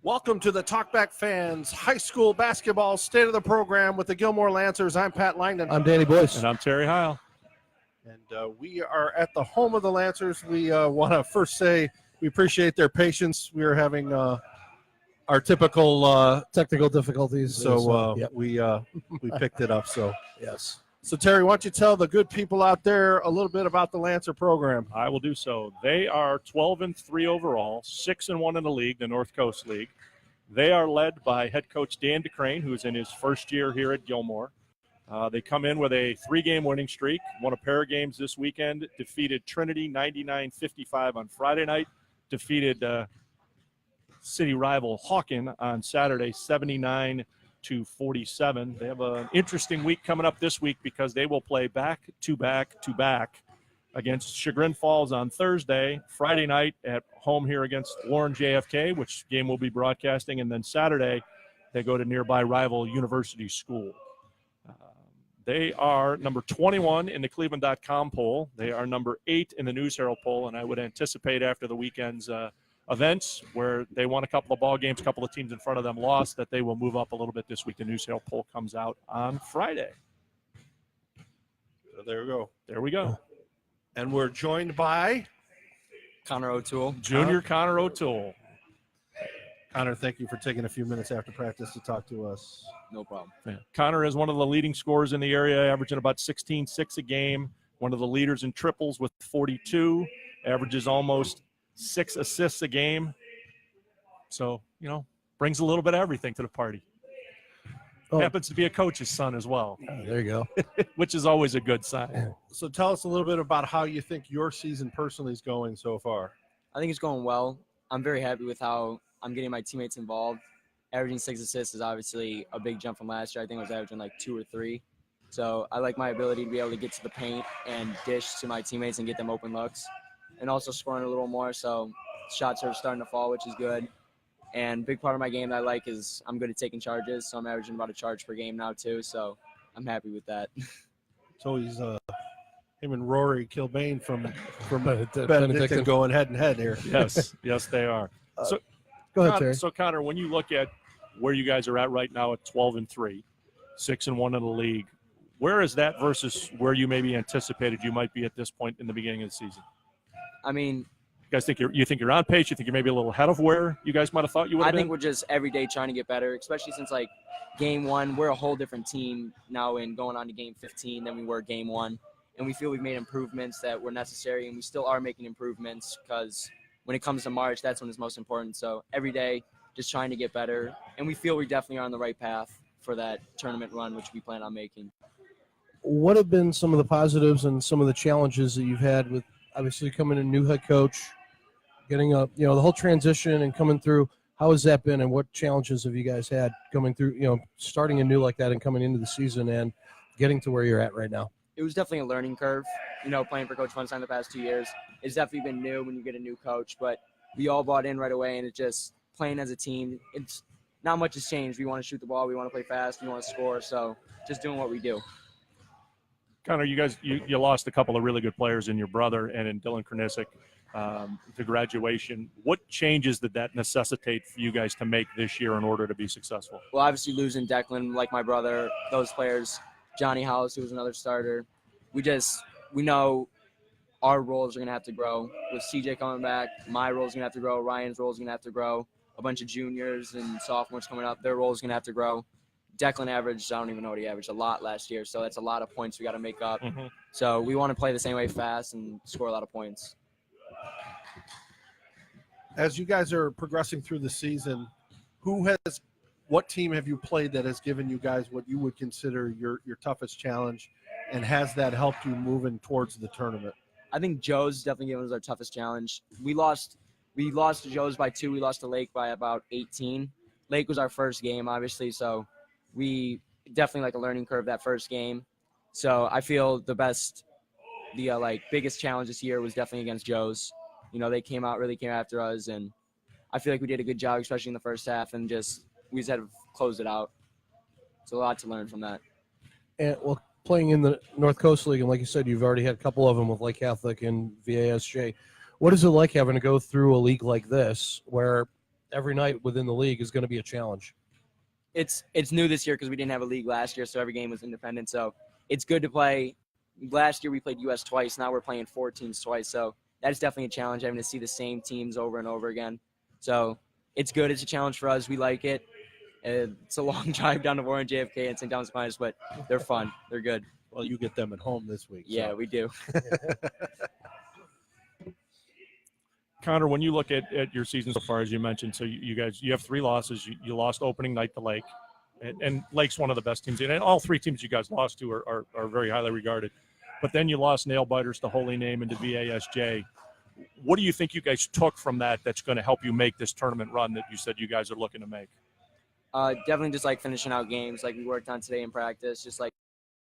Welcome to the TalkBackFans High School Basketball State of the Program with the Gilmour Lancers. I'm Pat Langdon. I'm Danny Boyce. And I'm Terry Heil. And we are at the home of the Lancers. We want to first say we appreciate their patience. We are having our typical Technical difficulties. so yep. we picked it up. So Yes. So Terry, why don't you tell the good people out there a little bit about the Lancer program? I will do so. They are 12-3 overall, 6-1 in the league, the North Coast League. They are led by head coach Dan DeCrane, who's in his first year here at Gilmour. They come in with a 3-game winning streak, won a pair of games this weekend, defeated Trinity 99-55 on Friday night, defeated city rival Hawken on Saturday 79-47. They have an interesting week coming up this week because they will play back-to-back against Chagrin Falls on Thursday, Friday night at home here against Warren JFK, which game we'll be broadcasting, and then Saturday they go to nearby rival University School. They are number 21 in the Cleveland.com poll. They are number 8 in the News Herald poll, and I would anticipate after the weekend's events where they won a couple of ball games, a couple of teams in front of them lost, that they will move up a little bit this week. The News Herald poll comes out on Friday. So there we go. There we go. And we're joined by Connor O'Toole. Junior Connor O'Toole. Connor. Thank you for taking a few minutes after practice to talk to us. No problem. Yeah. Connor is one of the leading scorers in the area, averaging about 16.6 a game. One of the leaders in triples with 42, averages almost 6 assists a game. So, brings a little bit of everything to the party. Oh. Happens to be a coach's son as well, There you go. which is always a good sign. So tell us a little bit about how you think your season personally is going so far. I think it's going well. I'm very happy with how I'm getting my teammates involved. Averaging 6 assists is obviously a big jump from last year. I think I was averaging like 2 or 3. So I like my ability to be able to get to the paint and dish to my teammates and get them open looks. And also scoring a little more, so shots are starting to fall, which is good. And big part of my game that I like is I'm good at taking charges, so I'm averaging about a charge per game now too, so I'm happy with that. So he's him and Rory Kilbane from Benedictine. Benedictine going head and head here. Yes, they are. So, Go ahead, Terry. So, Connor, when you look at where you guys are at right now at 12-3, 6-1 in the league, where is that versus where you maybe anticipated you might be at this point in the beginning of the season? I mean, You guys think you're on pace? You think you're maybe a little ahead of where you guys might have thought you would I have think been? we're just every day trying to get better, especially since like game 1, we're a whole different team now in going on to game 15 than we were game 1. And we feel we've made improvements that were necessary, and we still are making improvements because when it comes to March, that's when it's most important. So every day just trying to get better, and we feel we definitely are on the right path for that tournament run, which we plan on making. What have been some of the positives and some of the challenges that you've had with obviously coming in new head coach, getting up, the whole transition and coming through? How has that been, and what challenges have you guys had coming through, starting anew like that and coming into the season and getting to where you're at right now? It was definitely a learning curve, playing for Coach Funstein the past 2 years. It's definitely been new when you get a new coach, but we all bought in right away, and it's just playing as a team. It's not much has changed. We want to shoot the ball. We want to play fast. We want to score. So just doing what we do. Connor, you guys, you lost a couple of really good players in your brother and in Dylan Kernisic to graduation. What changes did that necessitate for you guys to make this year in order to be successful? Well, obviously losing Declan, like my brother, those players, Johnny House, who was another starter. We know our roles are going to have to grow. With CJ coming back, my role is going to have to grow. Ryan's role is going to have to grow. A bunch of juniors and sophomores coming up, their role is going to have to grow. Declan averaged, I don't even know what he averaged, a lot last year. So that's a lot of points we got to make up. Mm-hmm. So we want to play the same way fast and score a lot of points. As you guys are progressing through the season, what team have you played that has given you guys what you would consider your toughest challenge, and has that helped you moving towards the tournament? I think Joe's definitely given us our toughest challenge. We lost to Joe's by 2. We lost to Lake by about 18. Lake was our first game, obviously, so we definitely like a learning curve that first game. So I feel the biggest challenge this year was definitely against Joe's. They came after us, and I feel like we did a good job, especially in the first half, and we just had to close it out. It's a lot to learn from that. And playing in the North Coast League, and like you said, you've already had a couple of them with Lake Catholic and VASJ. What is it like having to go through a league like this where every night within the league is going to be a challenge. It's new this year because we didn't have a league last year, so every game was independent. So it's good to play. Last year we played US twice. Now we're playing 4 teams twice. So that's definitely a challenge, having to see the same teams over and over again. So it's good. It's a challenge for us. We like it. It's a long drive down to Warren, JFK, and St. Thomas Aquinas, but they're fun. They're good. Well, you get them at home this week. Yeah, so. we do. Connor, when you look at your season so far, as you mentioned, so you guys, you have 3 losses. You lost opening night to Lake, and Lake's one of the best teams. And all 3 teams you guys lost to are very highly regarded. But then you lost nail biters to Holy Name and to VASJ. What do you think you guys took from that that's going to help you make this tournament run that you said you guys are looking to make? Definitely just like finishing out games like we worked on today in practice, just like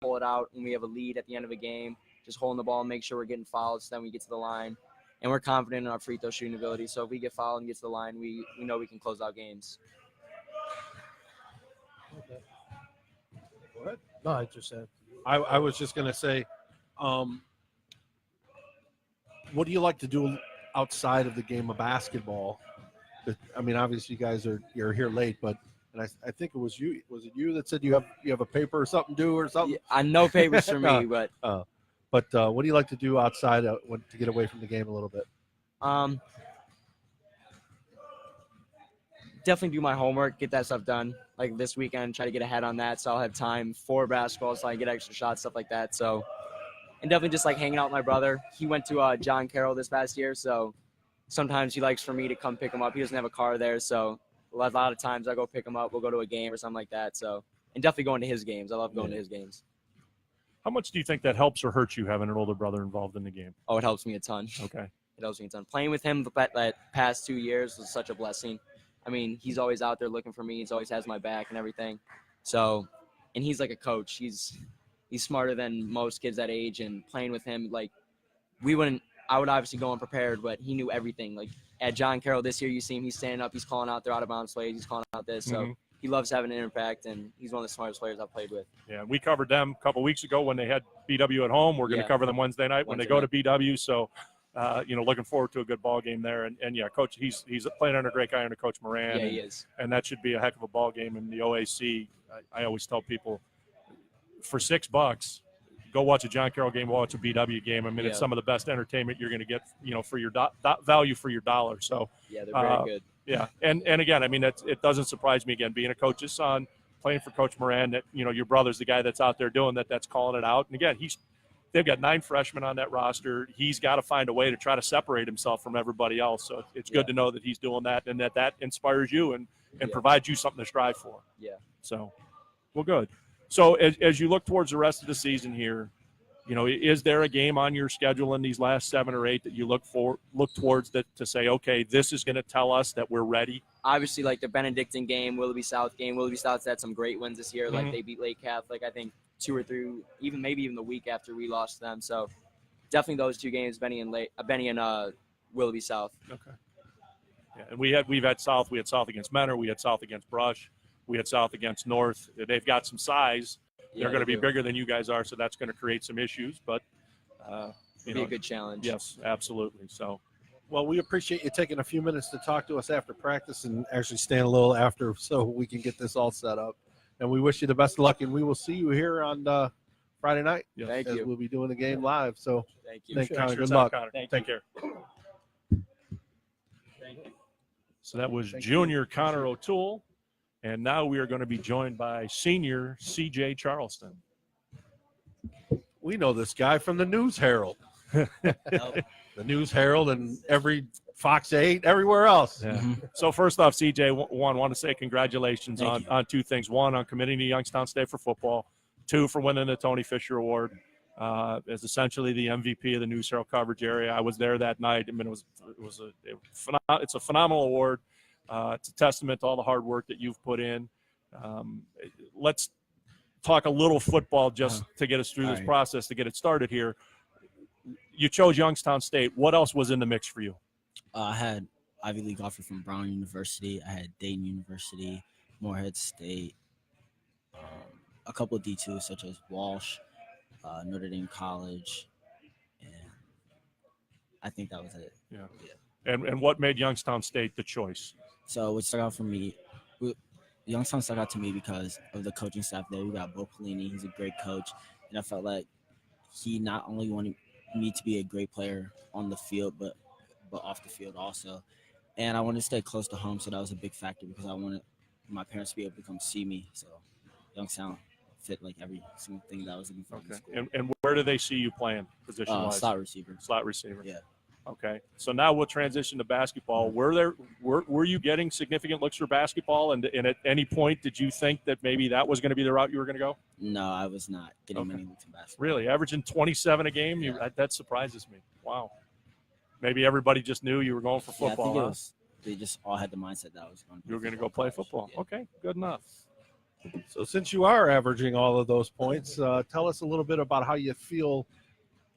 pull it out when we have a lead at the end of a game, just holding the ball, make sure we're getting fouled so then we get to the line. And we're confident in our free throw shooting ability. So if we get fouled and get to the line, we know we can close out games. Go ahead. No, I just said. I was just going to say, what do you like to do outside of the game of basketball? I mean, obviously you guys you're here late, but I think it was you. Was it you that said you have a paper or something due or something? Yeah, I know papers for me, but what do you like to do outside to get away from the game a little bit? Definitely do my homework, get that stuff done. Like this weekend, try to get ahead on that, so I'll have time for basketball, so I can get extra shots, stuff like that. So, and definitely just like hanging out with my brother. He went to John Carroll this past year, so sometimes he likes for me to come pick him up. He doesn't have a car there, so a lot of times I go pick him up. We'll go to a game or something like that. So, and definitely going to his games. I love going to his games. How much do you think that helps or hurts you having an older brother involved in the game? Oh, it helps me a ton. Okay. It helps me a ton. Playing with him that past 2 years was such a blessing. I mean, he's always out there looking for me. He's always has my back and everything. So, and he's like a coach. He's smarter than most kids that age. And playing with him, like I would obviously go unprepared, but he knew everything. Like at John Carroll this year, you see him, he's standing up, he's calling out their out of bounds plays, he's calling out this. So he loves having an impact, and he's one of the smartest players I've played with. Yeah, we covered them a couple weeks ago when they had BW at home. We're going to cover them Wednesday night when they go to BW. So, looking forward to a good ball game there. And yeah, Coach, he's playing under a great guy under Coach Moran. Yeah, he is. And that should be a heck of a ball game in the OAC. I always tell people, for $6, go watch a John Carroll game, watch a BW game. I mean, it's some of the best entertainment you're going to get, for your value for your dollar. So yeah, they're very good. Yeah, and again, I mean, it doesn't surprise me, again, being a coach's son, playing for Coach Moran, that, your brother's the guy that's out there doing that's calling it out. And again, they've got 9 freshmen on that roster. He's got to find a way to try to separate himself from everybody else. So it's good to know that he's doing that, and that inspires you and provides you something to strive for. Yeah. So, well, good. So as you look towards the rest of the season here, is there a game on your schedule in these last 7 or 8 that you look towards that to say, okay, this is going to tell us that we're ready? Obviously, like the Benedictine game, Willoughby South game. Willoughby South's had some great wins this year. Mm-hmm. Like they beat Lake Catholic, I think 2 or 3, maybe even the week after we lost to them. So definitely those 2 games, Benny and Willoughby South. Okay. Yeah, and we've had South. We had South against Menor. We had South against Brush. We had South against North. They've got some size. They're going to be bigger than you guys are, so that's going to create some issues. But it'll be a good challenge. Yes, absolutely. So, well, we appreciate you taking a few minutes to talk to us after practice and actually staying a little after so we can get this all set up. And we wish you the best of luck, and we will see you here on Friday night. yes. Thank you. We'll be doing the game live. So Thank you. thank you, Connor. Thanks for your Good time, luck. Connor. Thank Take care. So that was junior Connor O'Toole. And now we are going to be joined by senior CJ Charleston. We know this guy from the News Herald. The News Herald and every Fox 8, everywhere else. Yeah. So first off, CJ, want to say congratulations on 2 things. 1, on committing to Youngstown State for football. 2, for winning the Tony Fisher Award as essentially the MVP of the News Herald coverage area. I was there that night. I mean, it's a phenomenal award. It's a testament to all the hard work that you've put in. Let's talk a little football just to get us through this process, to get it started here. You chose Youngstown State. What else was in the mix for you? I had Ivy League offer from Brown University. I had Dayton University, Morehead State, a couple of D2s such as Walsh, Notre Dame College, and I think that was it. Yeah. And what made Youngstown State the choice? So what stuck out for me, Youngstown stuck out to me because of the coaching staff there. We got Bo Pelini. He's a great coach. And I felt like he not only wanted me to be a great player on the field, but off the field also. And I wanted to stay close to home, so that was a big factor because I wanted my parents to be able to come see me. So Youngstown fit like every single thing that I was looking for in Okay. school. And where do they see you playing position-wise? Slot receiver. Slot receiver. Yeah. Okay. So now we'll transition to basketball. Were you getting significant looks for basketball? And at any point, did you think that maybe that was going to be the route you were going to go? No, I was not getting many looks in basketball. Really? Averaging 27 a game? Yeah. That surprises me. Wow. Maybe everybody just knew you were going for Yeah, I football. think they just all had the mindset that I was going to You were going to go play football. Yeah. Okay, good enough. So since you are averaging all of those points, tell us a little bit about how you feel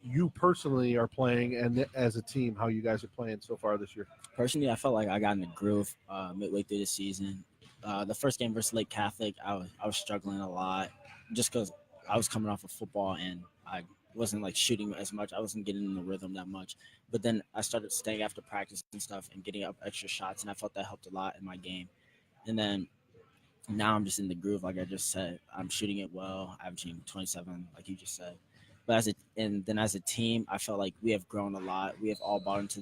you personally are playing and as a team, how you guys are playing so far this year. Personally, I felt like I got in the groove midway through the season. The first game versus Lake Catholic, I was struggling a lot just because I was coming off of football and I wasn't like shooting as much. I wasn't getting in the rhythm that much. But then I started staying after practice and stuff and getting up extra shots, and I felt that helped a lot in my game. And then now I'm just in the groove, like I just said. I'm shooting it well, averaging 27, like you just said. But as a team, I felt like we have grown a lot. We have all bought into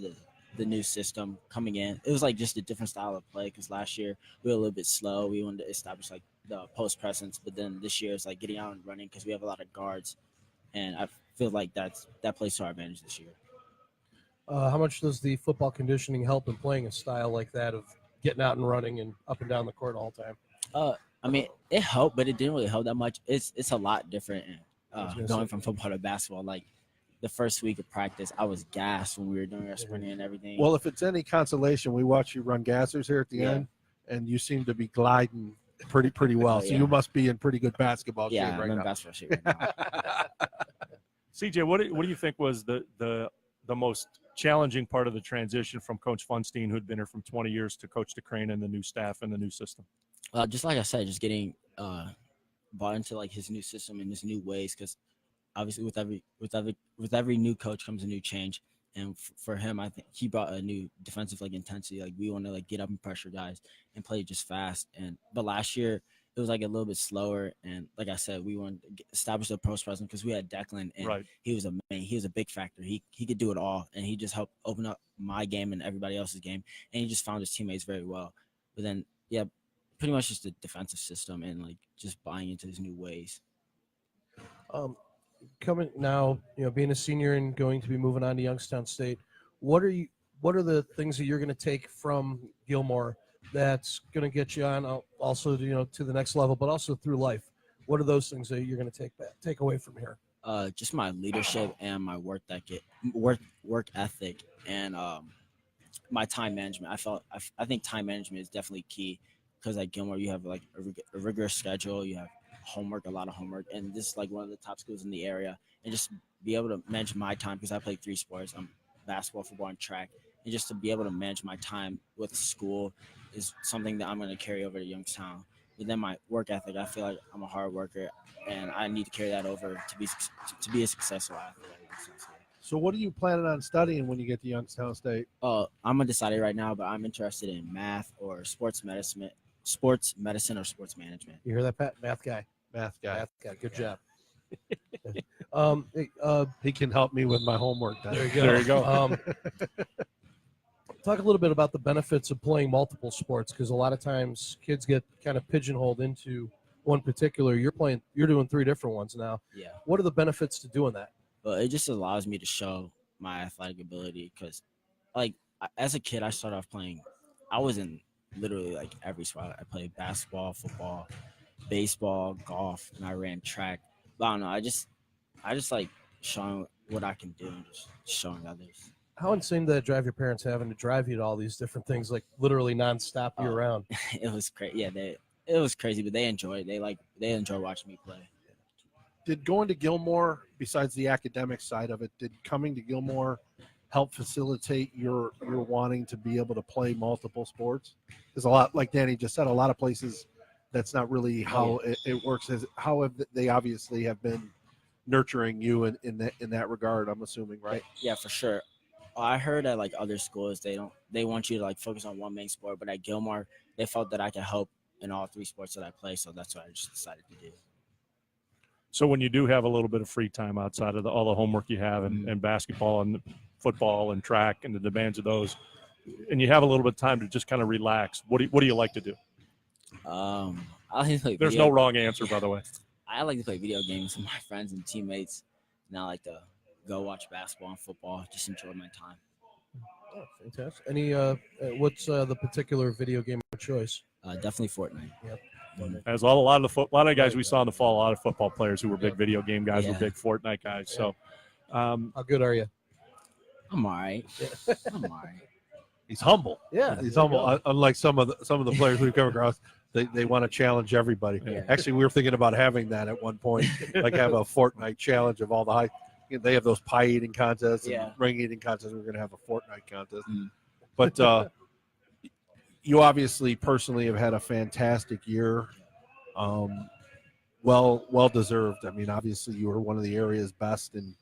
the new system coming in. It was like just a different style of play because last year we were a little bit slow. We wanted to establish like the post presence, but then this year it's like getting out and running because we have a lot of guards, and I feel like that plays to our advantage this year. How much does the football conditioning help in playing a style like that of getting out and running and up and down the court all the time? I mean, it helped, but it didn't really help that much. It's a lot different going from football to basketball. Like the first week of practice, I was gassed when we were doing our sprinting and everything. Well, if it's any consolation, we watch you run gassers here at the end, and you seem to be gliding pretty well. So you must be in pretty good basketball shape right I'm in now. basketball shape right now. CJ, what do you think was the most challenging part of the transition from Coach Funstein, who'd been here from 20 years, to Coach DeCrane and the new staff and the new system? Just like I said, just getting bought into like his new system and his new ways, because obviously with every new coach comes a new change. And for him, I think he brought a new defensive like intensity. Like we want to like get up and pressure guys and play just fast. But last year it was like a little bit slower. And like I said, we wanted to establish the post presence because we had Declan, and he was a big factor. He could do it all, and he just helped open up my game and everybody else's game. And he just found his teammates very well. But then pretty much just the defensive system and like just buying into his new ways. Coming now, being a senior and going to be moving on to Youngstown State, what are the things that you're going to take from Gilmour that's going to get you on also to the next level, but also through life? What are those things that you're going to take away from here? Just my leadership and my work ethic and my time management. I think time management is definitely key because at Gilmour you have like a rigorous schedule. You have a lot of homework, and this is like one of the top schools in the area. And just be able to manage my time because I play 3 sports: basketball, football, and track. And just to be able to manage my time with school is something that I'm going to carry over to Youngstown. But then my work ethic, I feel like I'm a hard worker, and I need to carry that over to be a successful athlete at Youngstown State. So what are you planning on studying when you get to Youngstown State? I'm undecided right now, but I'm interested in math or sports medicine or sports management. You hear that, Pat? Math guy. Good job. He can help me with my homework. There you go. Talk a little bit about the benefits of playing multiple sports, because a lot of times kids get kind of pigeonholed into one particular. You're doing 3 different ones now. Yeah. What are the benefits to doing that? Well, it just allows me to show my athletic ability because, like, as a kid, I started off playing. I was in literally like every sport. I played basketball, football, baseball, golf, and I ran track. But I don't know. I just like showing what I can do and just showing others. How insane did that drive your parents having to drive you to all these different things, like literally nonstop year round? It was crazy. Yeah, it was crazy, but they enjoy it. They enjoy watching me play. Did going to Gilmour, besides the academic side of it, did coming to Gilmour help facilitate your wanting to be able to play multiple sports? There's a lot, like Danny just said, a lot of places that's not really how it works. How have they obviously have been nurturing you in that regard, I'm assuming, right? Yeah, for sure. I heard at like other schools they want you to like focus on one main sport, but at Gilmour they felt that I could help in all 3 sports that I play, so that's what I just decided to do. So when you do have a little bit of free time outside of all the homework you have Mm-hmm. and basketball and football and track and the demands of those, and you have a little bit of time to just kind of relax, what do you like to do? I like to play There's no wrong answer, by the way. I like to play video games with my friends and teammates, and I like to go watch basketball and football, just enjoy my time. Oh, fantastic. Any what's the particular video game of choice? Definitely Fortnite. Yep. As a lot of guys we saw in the fall, a lot of football players who were big video game guys were Yeah. big Fortnite guys. So, How good are you? I'm all right. I'm all right. He's humble. Yeah, He's humble. Unlike some of the players we've come across, they want to challenge everybody. Yeah. Actually, we were thinking about having that at one point, like have a Fortnite challenge of all the high. They have those pie eating contests and Yeah. ring eating contests. We're going to have a Fortnite contest. Mm. But you obviously personally have had a fantastic year. Well deserved. I mean, obviously you were one of the area's best in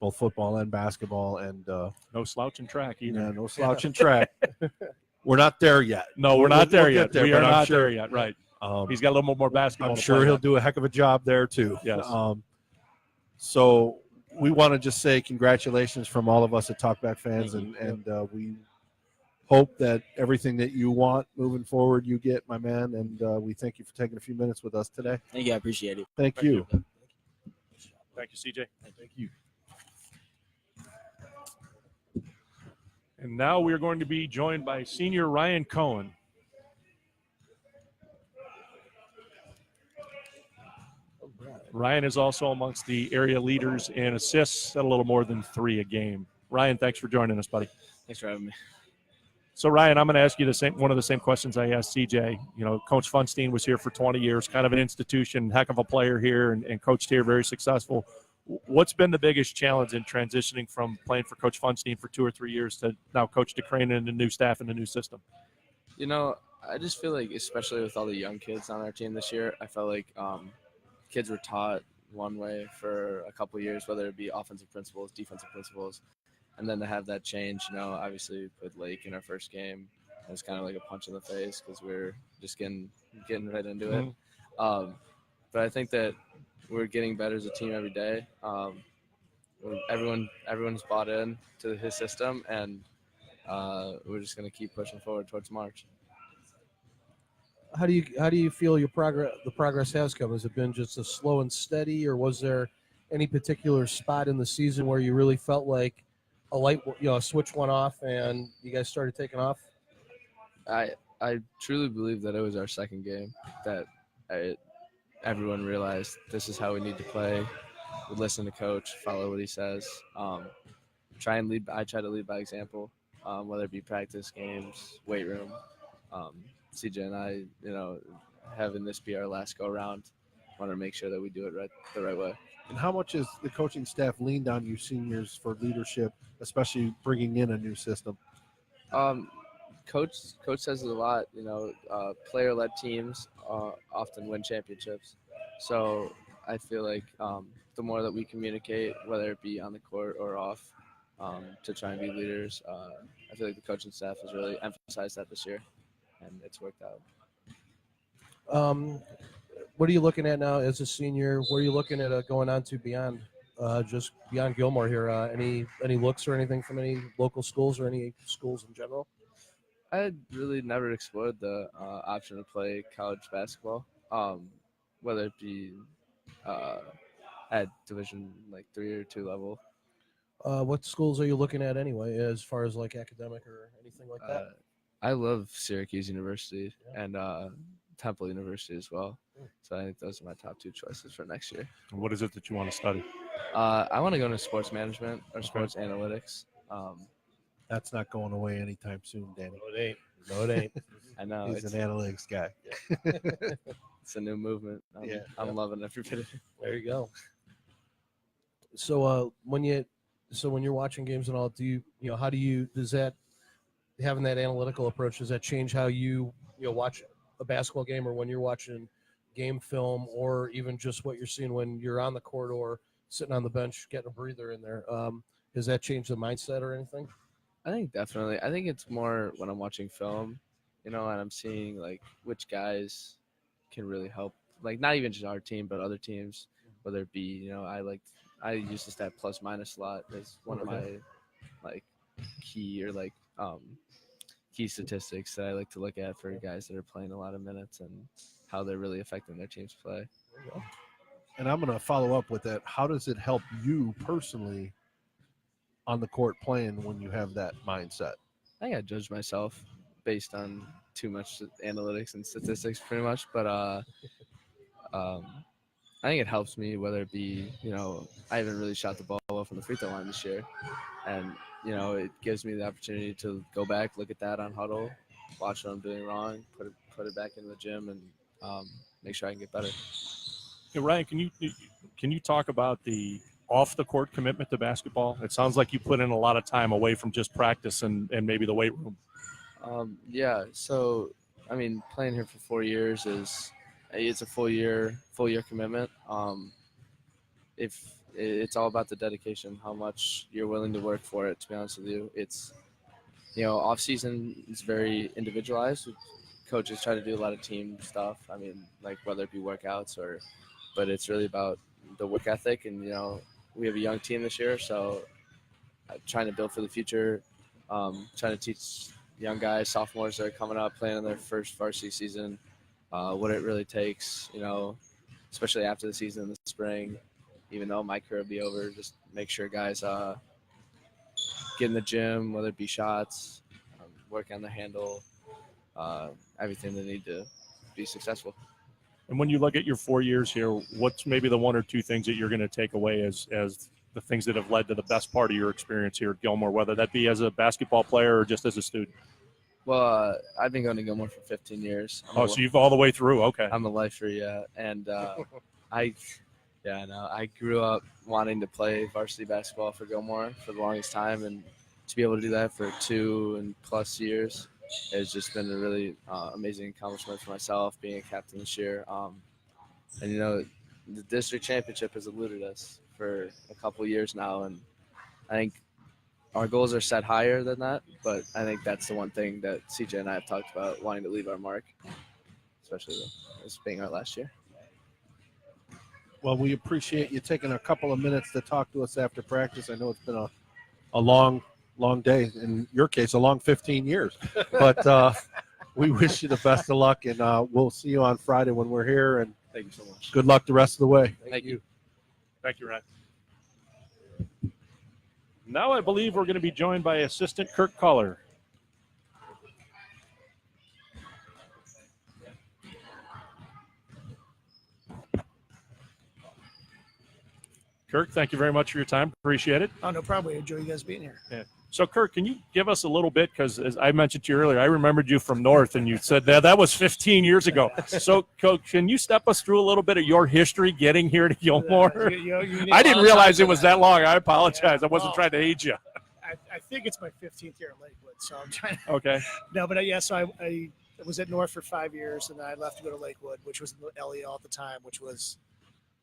both football and basketball, and no slouch in track either. yeah, no slouch in track. We're not there yet. No, we're not there yet. Get there, We but are I'm not sure- there yet. Right. He's got a little more basketball. I'm to sure play he'll yet. do a heck of a job there too. Yes. So we want to just say congratulations from all of us at TalkBackFans, and we hope that everything that you want moving forward you get, my man. And we thank you for taking a few minutes with us today. Thank you. I appreciate it. Thank you. Thank you, CJ. Thank you. And now we're going to be joined by senior Ryan Cohen. Ryan is also amongst the area leaders in assists at a little more than 3 a game. Ryan, thanks for joining us, buddy. Thanks for having me. So, Ryan, I'm going to ask you one of the same questions I asked CJ. You know, Coach Funstein was here for 20 years, kind of an institution, heck of a player here, and coached here, very successful. What's been the biggest challenge in transitioning from playing for Coach Funstein for 2 or 3 years to now Coach DeCrane and the new staff and the new system? You know, I just feel like, especially with all the young kids on our team this year, I felt like kids were taught one way for a couple of years, whether it be offensive principles, defensive principles, and then to have that change, you know, obviously with Lake in our first game, it was kind of like a punch in the face because we were just getting right into it. But I think that we're getting better as a team every day. Everyone's bought in to his system, and we're just going to keep pushing forward towards March. How do you feel the progress has come? Has it been just a slow and steady, or was there any particular spot in the season where you really felt like a switch went off and you guys started taking off? I truly believe that it was our second game that everyone realized this is how we need to play. We listen to coach, follow what he says, try and lead. I try to lead by example, whether it be practice, games, weight room. CJ and I, you know, having this be our last go around, want to make sure that we do it the right way. And how much has the coaching staff leaned on you seniors for leadership, especially bringing in a new system? Coach says it a lot. You know, player-led teams often win championships. So I feel like the more that we communicate, whether it be on the court or off, to try and be leaders, I feel like the coaching staff has really emphasized that this year, and it's worked out. What are you looking at now as a senior? What are you looking at going on to beyond just beyond Gilmour here? Any looks or anything from any local schools or any schools in general? I had really never explored the option to play college basketball, whether it be at Division 3 or 2 level. What schools are you looking at anyway, as far as like academic or anything like that? I love Syracuse University and Temple University as well. So I think those are my top 2 choices for next year. What is it that you want to study? I want to go into sports management or sports analytics. That's not going away anytime soon, Danny. No, it ain't. I know He's an analytics guy. it's a new movement. I'm loving every bit of it. There you go. So when you're watching games and all, does that having that analytical approach, does that change how you watch a basketball game, or when you're watching game film, or even just what you're seeing when you're on the court or sitting on the bench getting a breather in there? Does that change the mindset or anything? I think definitely. I think it's more when I'm watching film, and I'm seeing like which guys can really help. Like not even just our team, but other teams, whether it be I use the stat plus minus a lot as one of my like key or key statistics that I like to look at for guys that are playing a lot of minutes and how they're really affecting their team's play. And I'm going to follow up with that. How does it help you personally on the court playing when you have that mindset? I think I judge myself based on too much analytics and statistics pretty much, but I think it helps me, whether it be, I haven't really shot the ball well from the free throw line this year, and it gives me the opportunity to go back, look at that on huddle, watch what I'm doing wrong, put it back in the gym, and make sure I can get better. Hey, Ryan, can you talk about the off the court commitment to basketball? It sounds like you put in a lot of time away from just practice and maybe the weight room. Yeah. So, playing here for 4 years it's a full year commitment. If it's all about the dedication, how much you're willing to work for it. To be honest with you, it's off season is very individualized. Coaches try to do a lot of team stuff. Whether it be workouts but it's really about the work ethic. And we have a young team this year, so I'm trying to build for the future. Trying to teach young guys, sophomores that are coming up, playing in their first varsity season, what it really takes, especially after the season in the spring, even though my career will be over, just make sure guys get in the gym, whether it be shots, work on the handle, everything they need to be successful. And when you look at your 4 years here, what's maybe the one or two things that you're going to take away as the things that have led to the best part of your experience here at Gilmour, whether that be as a basketball player or just as a student? Well, I've been going to Gilmour for 15 years. So you've all the way through. Okay. I'm a lifer, yeah. And I grew up wanting to play varsity basketball for Gilmour for the longest time, and to be able to do that for 2+ years has just been a really amazing accomplishment for myself, being a captain this year. And the district championship has eluded us for a couple of years now, and I think our goals are set higher than that, but I think that's the one thing that CJ and I have talked about, wanting to leave our mark, especially this being our last year. Well, we appreciate you taking a couple of minutes to talk to us after practice. I know it's been a long day. In your case, a long 15 years. But we wish you the best of luck, and we'll see you on Friday when we're here. And Thank you so much. good luck the rest of the way. Thank you. Thank you, Ryan. Now I believe we're going to be joined by Assistant Kirk Culler. Kirk, thank you very much for your time. Appreciate it. Oh, no problem. I enjoy you guys being here. Yeah. So, Kirk, can you give us a little bit, because as I mentioned to you earlier, I remembered you from North, and you said that was 15 years ago. So, Coach, can you step us through a little bit of your history getting here to Gilmour? I didn't realize it was that long. I apologize. I wasn't trying to age you. I think it's my 15th year at Lakewood, so I'm trying to. Okay. No, but so I was at North for 5 years, and then I left to go to Lakewood, which was in the LEL at the time, which was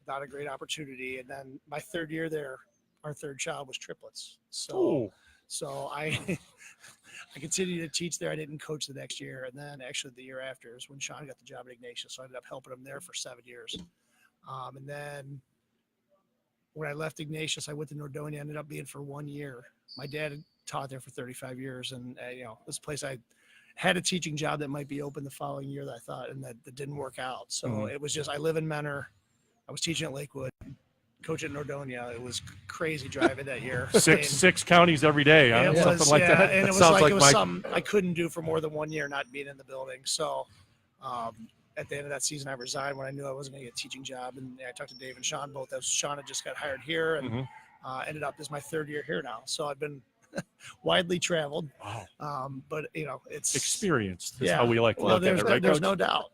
not a great opportunity. And then my third year there, our third child was triplets. So I continued to teach there. I didn't coach the next year. And then actually the year after is when Sean got the job at Ignatius. So I ended up helping him there for 7 years. And then when I left Ignatius, I went to Nordonia, ended up being for 1 year. My dad had taught there for 35 years. And, this place I had a teaching job that might be open the following year that I thought, and that didn't work out. So It was just, I live in Menor. I was teaching at Lakewood. Coach at Nordonia. It was crazy driving that year. Six counties every day, huh? Something like that. And it was something I couldn't do for more than 1 year, not being in the building. So at the end of that season, I resigned when I knew I wasn't going to get a teaching job. And I talked to Dave and Sean both. Sean had just got hired here, and ended up, this is my third year here now. So I've been widely traveled. Wow. But it's experienced. That's how we like to look at it, right, there's Coach? no doubt.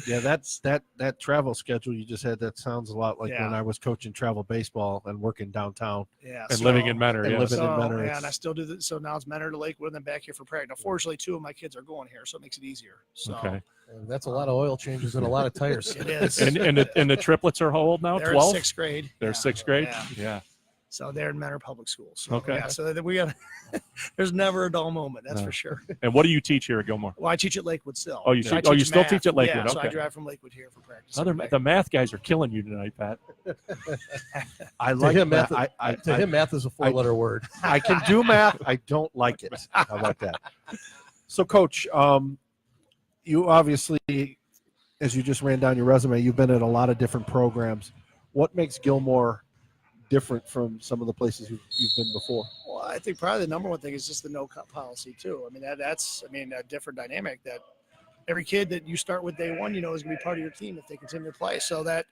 Yeah, that's that travel schedule you just had. That sounds a lot like when I was coaching travel baseball and working downtown. Yeah, and living in Menor. Yeah, and I still do that. So now it's Menor to Lakewood, and then back here for practice. Now, fortunately, 2 of my kids are going here, so it makes it easier. So okay. That's a lot of oil changes and a lot of tires. It is. And the triplets are how old now? They're 12? in 6th grade. They're 6th grade? Yeah. Yeah. So they're in Mentor Public Schools. So, Okay. Yeah, so we got there's never a dull moment. That's for sure. And what do you teach here at Gilmour? Well, I teach at Lakewood still. Oh, you So I still math. teach at Lakewood? Yeah, so I Okay. drive from Lakewood here for practice. The math guys are killing you tonight, Pat. I To like him, math. math, to him, math is a four-letter word. I can do math. I don't like it. How about that? So, Coach, you obviously, as you just ran down your resume, you've been in a lot of different programs. What makes Gilmour different from some of the places you've been before? Well, I think probably the number one thing is just the no-cut policy too. I mean, that's a different dynamic that every kid that you start with day one, is going to be part of your team if they continue to play. So that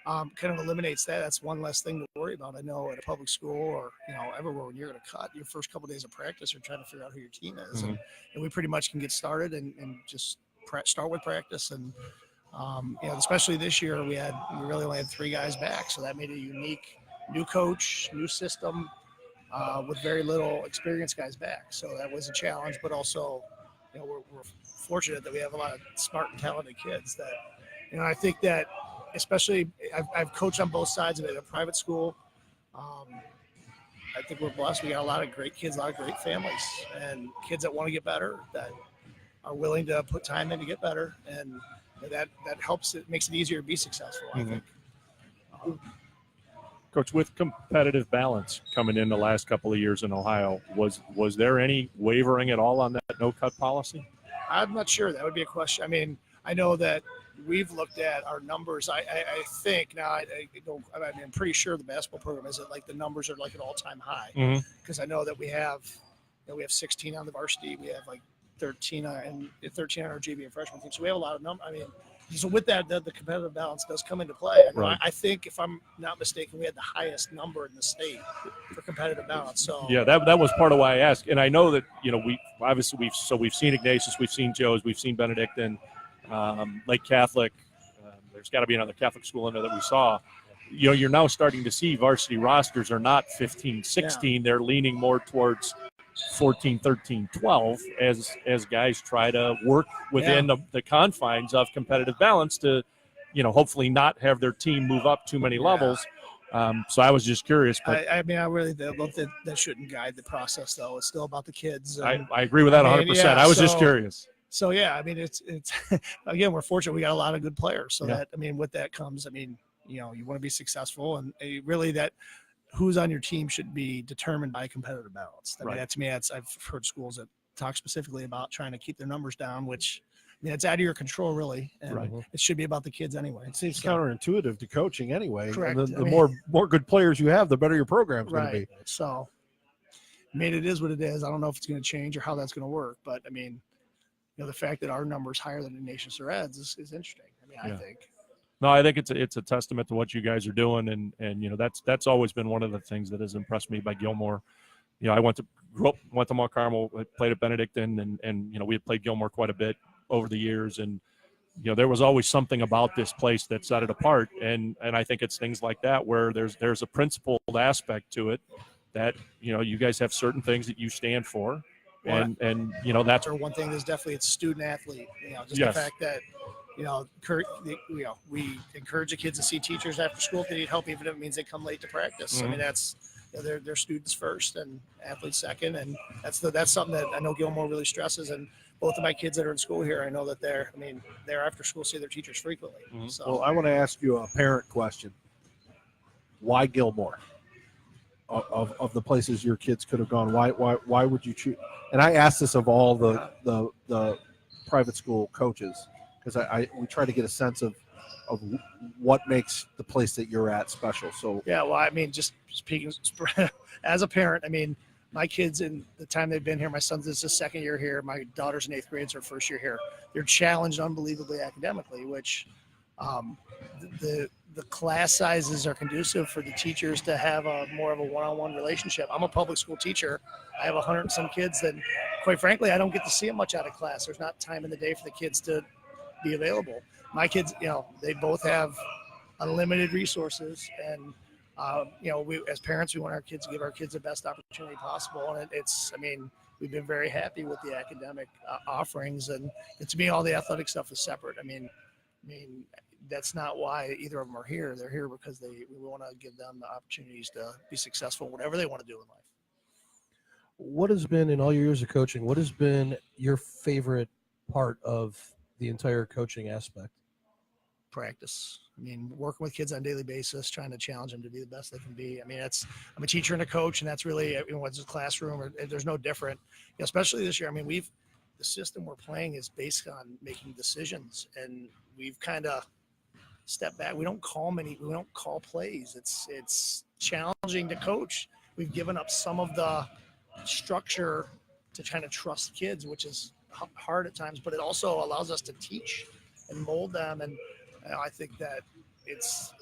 kind of eliminates that. That's one less thing to worry about. I know at a public school or, everywhere when you're going to cut, your first couple of days of practice, you're trying to figure out who your team is. Mm-hmm. And we pretty much can get started and just start with practice. And, especially this year, we really only had 3 guys back. So that made a unique new coach, new system, with very little experienced guys back. So that was a challenge, but also, we're fortunate that we have a lot of smart and talented kids that, I think that especially I've coached on both sides of it at a private school. I think we're blessed. We got a lot of great kids, a lot of great families, and kids that want to get better, that are willing to put time in to get better. And that helps. It makes it easier to be successful, I think. Coach, with competitive balance coming in the last couple of years in Ohio, was there any wavering at all on that no-cut policy? I'm not sure. That would be a question. I mean, I know that we've looked at our numbers. I think now I'm pretty sure the basketball program is at the numbers are an all-time high, because I know that we have 16 on the varsity. We have 13 on our JV and freshman team. So we have a lot of numbers. I mean, so with that, the competitive balance does come into play. Right. I think, if I'm not mistaken, we had the highest number in the state for competitive balance. So yeah, that was part of why I asked. And I know that we've seen Ignatius, we've seen Joe's, we've seen Benedictine, Lake Catholic. There's got to be another Catholic school in there that we saw. You're now starting to see varsity rosters are not 15, 16. Yeah. They're leaning more towards 14, 13, 12 as guys try to work within the confines of competitive balance to, hopefully not have their team move up too many levels. So I was just curious. But I really that shouldn't guide the process, though. It's still about the kids. I agree with that 100%. Yeah, I was just curious. So, yeah, I mean, it's again, we're fortunate we got a lot of good players. So with that comes, you want to be successful, and really that – who's on your team should be determined by competitive balance. I mean, that to me, I've heard schools that talk specifically about trying to keep their numbers down, which it's out of your control, really. And it should be about the kids anyway. It seems counterintuitive to coaching anyway. Correct. The more good players you have, the better your program's going to be. So, it is what it is. I don't know if it's going to change or how that's going to work, but the fact that our number is higher than the nation's Reds is interesting. I think. No, I think it's a testament to what you guys are doing, and that's always been one of the things that has impressed me by Gilmour. I went to Mount Carmel, played at Benedictine, and we had played Gilmour quite a bit over the years, and there was always something about this place that set it apart, and I think it's things like that where there's a principled aspect to it that you guys have certain things that you stand for, and that's one thing. There's definitely it's student athlete. The fact that. We encourage the kids to see teachers after school if they need help, even if it means they come late to practice. That's they're students first and athletes second, and that's something that I know Gilmour really stresses. And both of my kids that are in school here, I know that they're after school see their teachers frequently. So, well, I want to ask you a parent question. Why Gilmour? Of the places your kids could have gone, why would you choose? And I asked this of all the private school coaches, because we try to get a sense of what makes the place that you're at special. So just speaking as a parent, my kids in the time they've been here, my son's is his second year here, my daughter's in 8th grade, it's her first year here. They're challenged unbelievably academically, which the class sizes are conducive for the teachers to have more of a one-on-one relationship. I'm a public school teacher. I have 100 and some kids that, quite frankly, I don't get to see them much out of class. There's not time in the day for the kids to be available. My kids, they both have unlimited resources, and we as parents, we want our kids to give our kids the best opportunity possible. And we've been very happy with the academic offerings, and to me, all the athletic stuff is separate. that's not why either of them are here. They're here because we want to give them the opportunities to be successful, whatever they want to do in life. What has been, in all your years of coaching, what has been your favorite part of the entire coaching aspect? Practice. I mean, working with kids on a daily basis, trying to challenge them to be the best they can be. I mean, I'm a teacher and a coach, and that's really, what's a classroom, or there's no different, especially this year. I mean, the system we're playing is based on making decisions, and we've kind of stepped back. We don't call plays. It's challenging to coach. We've given up some of the structure to kind of trust kids, which is hard at times, but it also allows us to teach and mold them. And I think that it's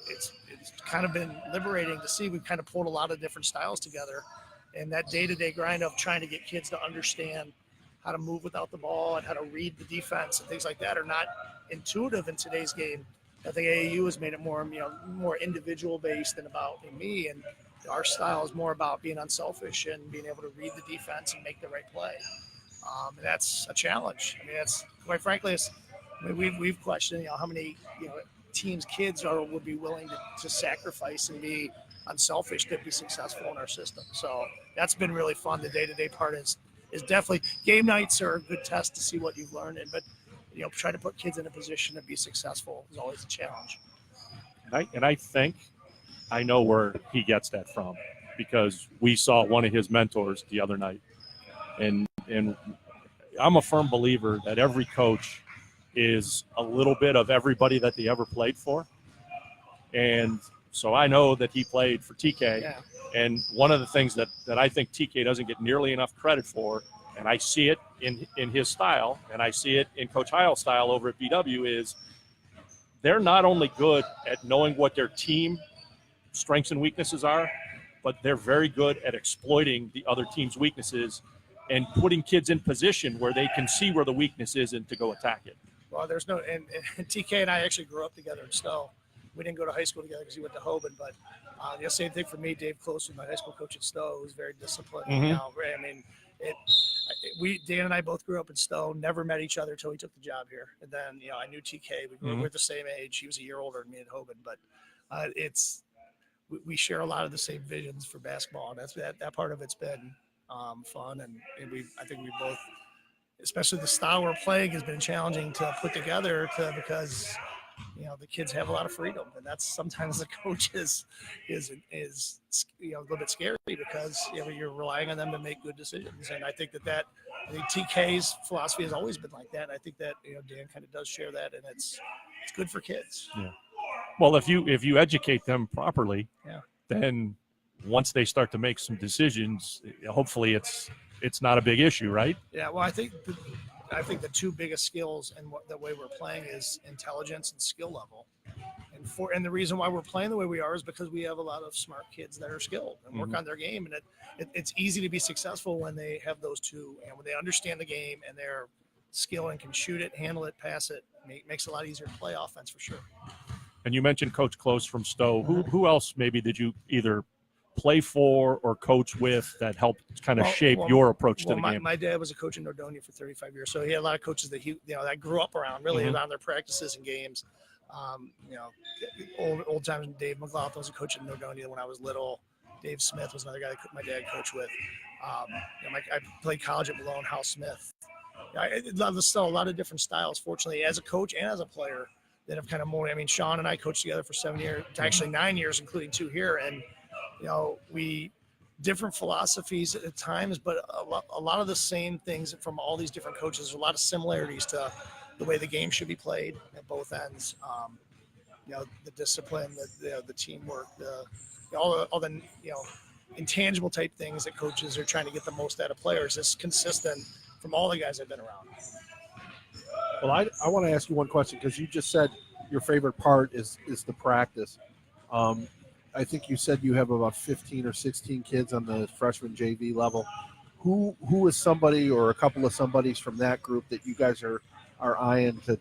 kind of been liberating to see. We've kind of pulled a lot of different styles together, and that day-to-day grind of trying to get kids to understand how to move without the ball and how to read the defense and things like that are not intuitive in today's game. I think AAU has made it more individual based than about me, and our style is more about being unselfish and being able to read the defense and make the right play. And that's a challenge. I mean, that's quite frankly, we've questioned, how many teams kids would be willing to sacrifice and be unselfish to be successful in our system. So that's been really fun. The day-to-day part is definitely, game nights are a good test to see what you've learned, but try to put kids in a position to be successful is always a challenge. And I think I know where he gets that from, because we saw one of his mentors the other night, and I'm a firm believer that every coach is a little bit of everybody that they ever played for. And so I know that he played for TK. Yeah. And one of the things that I think TK doesn't get nearly enough credit for, and I see it in his style, and I see it in Coach Heil's style over at BW, is they're not only good at knowing what their team strengths and weaknesses are, but they're very good at exploiting the other team's weaknesses and putting kids in position where they can see where the weakness is and to go attack it. Well, there's no, and TK and I actually grew up together in Stowe. We didn't go to high school together because he went to Hoban, but same thing for me. Dave Close was my high school coach at Stowe, who's very disciplined. Mhm. I mean, Dan and I both grew up in Stowe, never met each other until he took the job here. And then, I knew TK. We were the same age. He was a year older than me at Hoban, but we share a lot of the same visions for basketball. And that part of it's been fun. And I think we both, especially the style we're playing, has been challenging to put together because the kids have a lot of freedom, and that's sometimes the coach is a little bit scary because you're relying on them to make good decisions. And I think that I think TK's philosophy has always been like that. And I think that Dan kind of does share that, and it's good for kids. Yeah. Well, if you educate them properly, then once they start to make some decisions, hopefully it's not a big issue, right? Yeah. Well, I think the two biggest skills and the way we're playing is intelligence and skill level. And the reason why we're playing the way we are is because we have a lot of smart kids that are skilled and work on their game. And it's easy to be successful when they have those two, and when they understand the game and they're skilled and can shoot it, handle it, pass it. Makes it a lot easier to play offense for sure. And you mentioned Coach Close from Stowe. Who else maybe did you either play for or coach with that helped kind of shape your approach to the game? My dad was a coach in Nordonia for 35 years, so he had a lot of coaches that that grew up around, really around their practices and games. Old times. Dave McLaughlin was a coach in Nordonia when I was little. Dave Smith was another guy that my dad coached with. I played college at Malone, Hal Smith. I love a lot of different styles, fortunately, as a coach and as a player that have kind of more. I mean, Sean and I coached together for 7 years, actually 9 years, including 2 here. And, we different philosophies at times, but a lot of the same things from all these different coaches. There's a lot of similarities to the way the game should be played at both ends. The discipline, the teamwork, all the intangible type things that coaches are trying to get the most out of players is consistent from all the guys I've been around. Well, I want to ask you one question, because you just said your favorite part is the practice. I think you said you have about 15 or 16 kids on the freshman JV level. Who is somebody or a couple of somebodies from that group that you guys are eyeing to,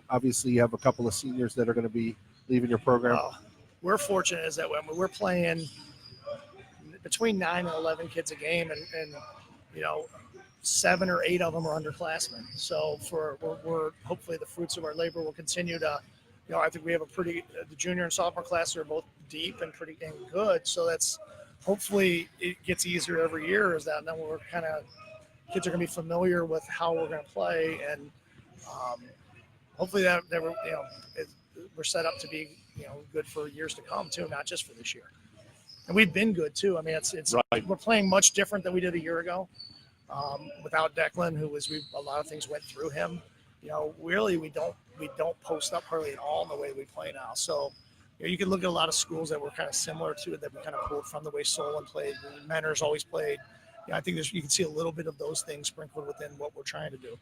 obviously you have a couple of seniors that are going to be leaving your program? We're fortunate is that when we're playing between 9 and 11 kids a game, and 7 or 8 of them are underclassmen. So we're hopefully the fruits of our labor will continue to I think we have the junior and sophomore classes are both deep and pretty and good. So that's hopefully it gets easier every year. Is that now we're kids are going to be familiar with how we're going to play, and hopefully that we're set up to be good for years to come too, not just for this year. And we've been good too. I mean, it's Right. We're playing much different than we did a year ago. Without Declan, a lot of things went through him. Really we don't post up hardly at all in the way we play now. So you can look at a lot of schools that were kind of similar to it that we kind of pulled from the way Solon played. Mentor's always played. I think you can see a little bit of those things sprinkled within what we're trying to do.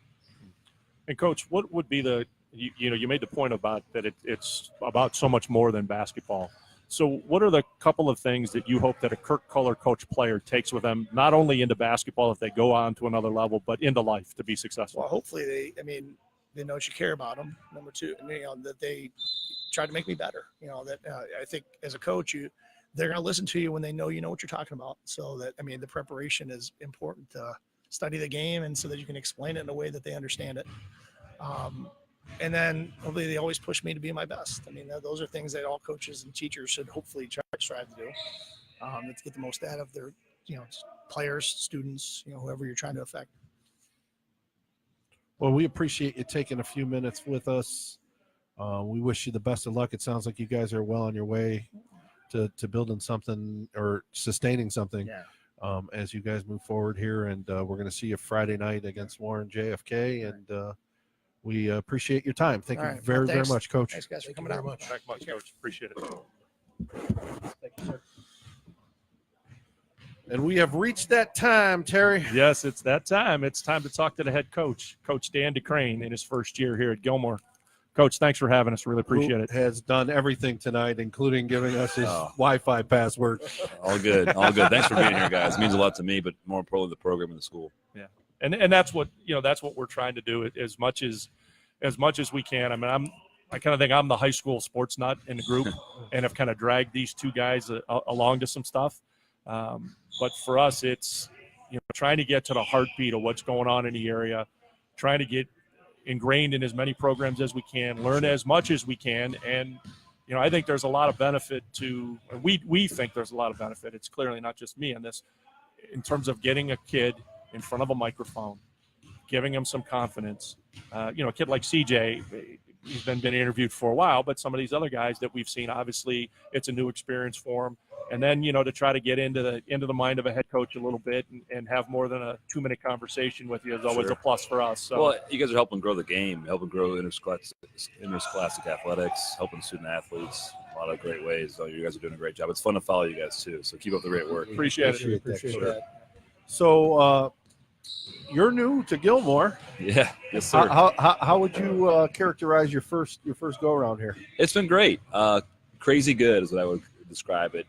And Coach, what would be you made the point about that it's about so much more than basketball. So what are the couple of things that you hope that a Kirk Culler coach player takes with them, not only into basketball if they go on to another level, but into life to be successful? Well, hopefully they know that you care about them. Number two, that they try to make me better. I think as a coach, they're going to listen to you when they know what you're talking about. So that, the preparation is important to study the game and so that you can explain it in a way that they understand it. And then hopefully they always push me to be my best. Those are things that all coaches and teachers should hopefully strive to do. To get the most out of their, players, students, whoever you're trying to affect. Well, we appreciate you taking a few minutes with us. We wish you the best of luck. It sounds like you guys are well on your way to building something or sustaining something as you guys move forward here. And we're going to see you Friday night against Warren JFK. And we appreciate your time. Thank you very, very much, Coach. Thanks, guys, for coming out. Thanks much, Coach. Appreciate it. Thank you, sir. And we have reached that time, Terry. Yes, it's that time. It's time to talk to the head coach, Coach Dan DeCrane, in his first year here at Gilmour. Coach, thanks for having us. Really appreciate it. Has done everything tonight, including giving us his Wi-Fi password. All good. All good. Thanks for being here, guys. It means a lot to me, but more importantly, the program and the school. Yeah. And that's what we're trying to do as much as we can. I kind of think I'm the high school sports nut in the group and have kind of dragged these two guys along to some stuff. But for us, it's trying to get to the heartbeat of what's going on in the area, trying to get ingrained in as many programs as we can, learn as much as we can. And, I think there's a lot of benefit we think there's a lot of benefit. It's clearly not just me on this in terms of getting a kid in front of a microphone, giving him some confidence. A kid like CJ, he's been interviewed for a while, but some of these other guys that we've seen, obviously it's a new experience for him. And then, to try to get into the mind of a head coach a little bit and have more than a 2-minute conversation with you is always a plus for us. So. Well, you guys are helping grow the game, helping grow interscholastic athletics, helping student athletes in a lot of great ways. So you guys are doing a great job. It's fun to follow you guys too. So keep up the great work. Appreciate it. Appreciate that. So you're new to Gilmour. Yeah. Yes, sir. How would you characterize your first go around here? It's been great. Crazy good is what I would describe it.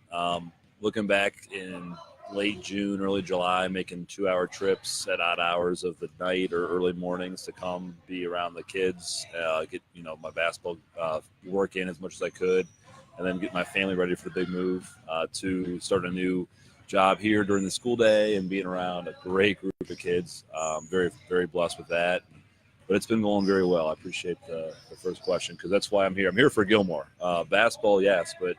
Looking back in late June, early July, making 2-hour trips at odd hours of the night or early mornings to come be around the kids, get my basketball work in as much as I could, and then get my family ready for the big move to start a new job here during the school day and being around a great group of kids. Very, very blessed with that. But it's been going very well. I appreciate the first question because that's why I'm here. I'm here for Gilmour. Basketball, yes, but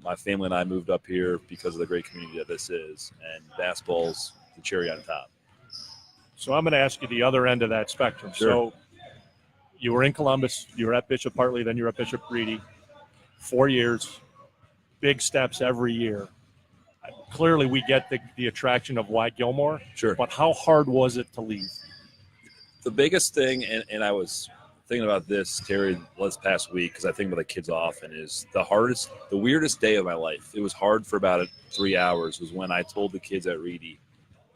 my family and I moved up here because of the great community that this is, and basketball's the cherry on top. So I'm going to ask you the other end of that spectrum. Sure. So you were in Columbus, you were at Bishop Hartley, then you were at Bishop Reedy. 4 years, big steps every year. Clearly we get the attraction of why Gilmour. Sure. But how hard was it to leave? The biggest thing, and I was thinking about this, Terry, this past week, because I think about the kids often, is the weirdest day of my life. It was hard for about 3 hours was when I told the kids at Reedy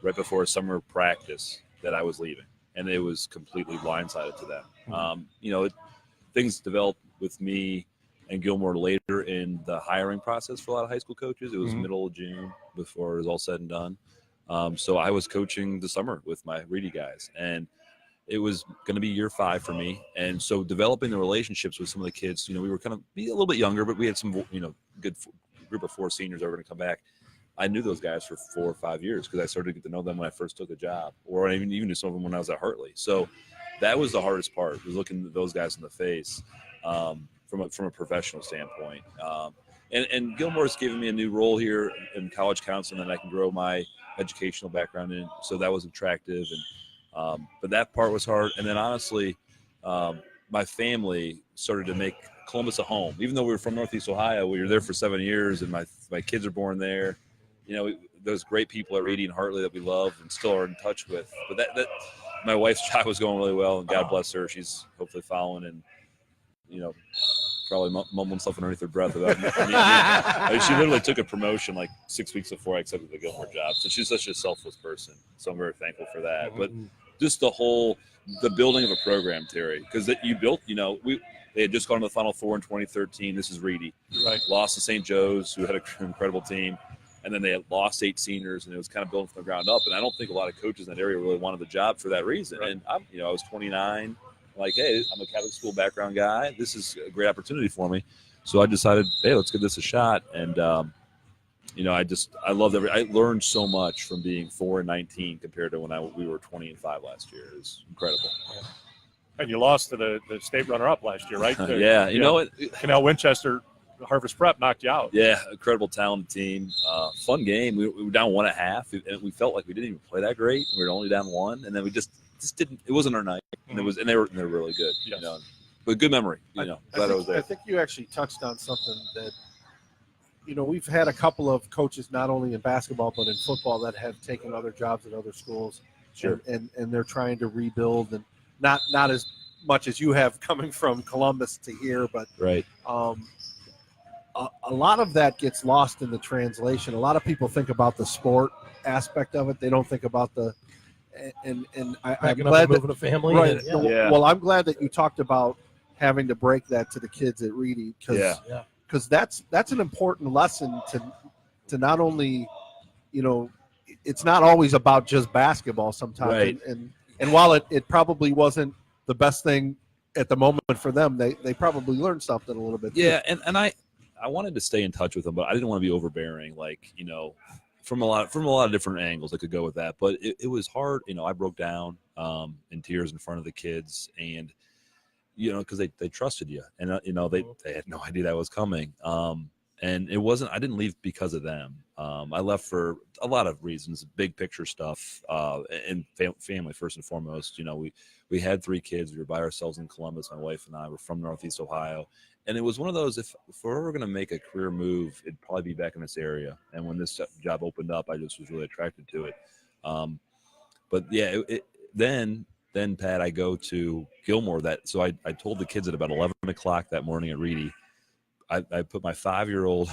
right before summer practice that I was leaving. And it was completely blindsided to them. Things developed with me and Gilmour later in the hiring process for a lot of high school coaches. It was middle of June before it was all said and done. So I was coaching the summer with my Reedy guys. And it was going to be year 5 for me. And so developing the relationships with some of the kids, we were kind of a little bit younger, but we had some, good group of 4 seniors that were going to come back. I knew those guys for 4 or 5 years because I started to get to know them when I first took the job, or I even knew some of them when I was at Hartley. So that was the hardest part, was looking at those guys in the face. from a professional standpoint. And Gilmour's given me a new role here in college counseling that I can grow my educational background in. So that was attractive. And but that part was hard. And then honestly, my family started to make Columbus a home. Even though we were from Northeast Ohio, we were there for 7 years, and my kids are born there. Those great people at Reedy and Hartley that we love and still are in touch with. But that my wife's job was going really well, and God bless her. She's hopefully following and, probably mumbling stuff underneath her breath about me. I mean, she literally took a promotion like 6 weeks before I accepted the Gilmour job. So she's such a selfless person. So I'm very thankful for that. But just the building of a program, Terry, because you built, they had just gone to the Final Four in 2013. This is Reedy. Right. Lost to St. Joe's, who had an incredible team. And then they had lost 8 seniors, and it was kind of building from the ground up. And I don't think a lot of coaches in that area really wanted the job for that reason. Right. And I was 29. Like, hey, I'm a Catholic school background guy. This is a great opportunity for me. So I decided, hey, let's give this a shot. And, I loved I learned so much from being 4-19 compared to when we were 20-5 last year. It was incredible. And you lost to the state runner-up last year, right? Yeah. You know what? Canal Winchester Harvest Prep knocked you out. Yeah, incredible talented team. Fun game. We were down 1.5, and we felt like we didn't even play that great. We were only down 1, and then we just didn't. It wasn't our night, and they were really good. Yes. But good memory. Glad I was there. I think you actually touched on something that we've had a couple of coaches not only in basketball but in football that have taken other jobs at other schools. Sure. And they're trying to rebuild, and not as much as you have coming from Columbus to here, but right. A lot of that gets lost in the translation. A lot of people think about the sport aspect of it. They don't think about I'm glad moving a family. Right. Yeah. Well, I'm glad that you talked about having to break that to the kids at Reedy, because that's an important lesson to not only, it's not always about just basketball sometimes. Right. And while it probably wasn't the best thing at the moment for them, they probably learned something a little bit. Yeah, and I wanted to stay in touch with them, but I didn't want to be overbearing, from a lot of different angles I could go with that. But it was hard. I broke down in tears in front of the kids, and because they trusted you, and they had no idea that was coming. And it wasn't. I didn't leave because of them. I left for a lot of reasons, big picture stuff, and family first and foremost. We had 3 kids. We were by ourselves in Columbus. My wife and I were from Northeast Ohio. And it was one of those, if we're ever going to make a career move, it'd probably be back in this area. And when this job opened up, I just was really attracted to it. But yeah, then Pat, I go to Gilmour. So I told the kids at about 11 o'clock that morning at Reedy, I put my 5-year-old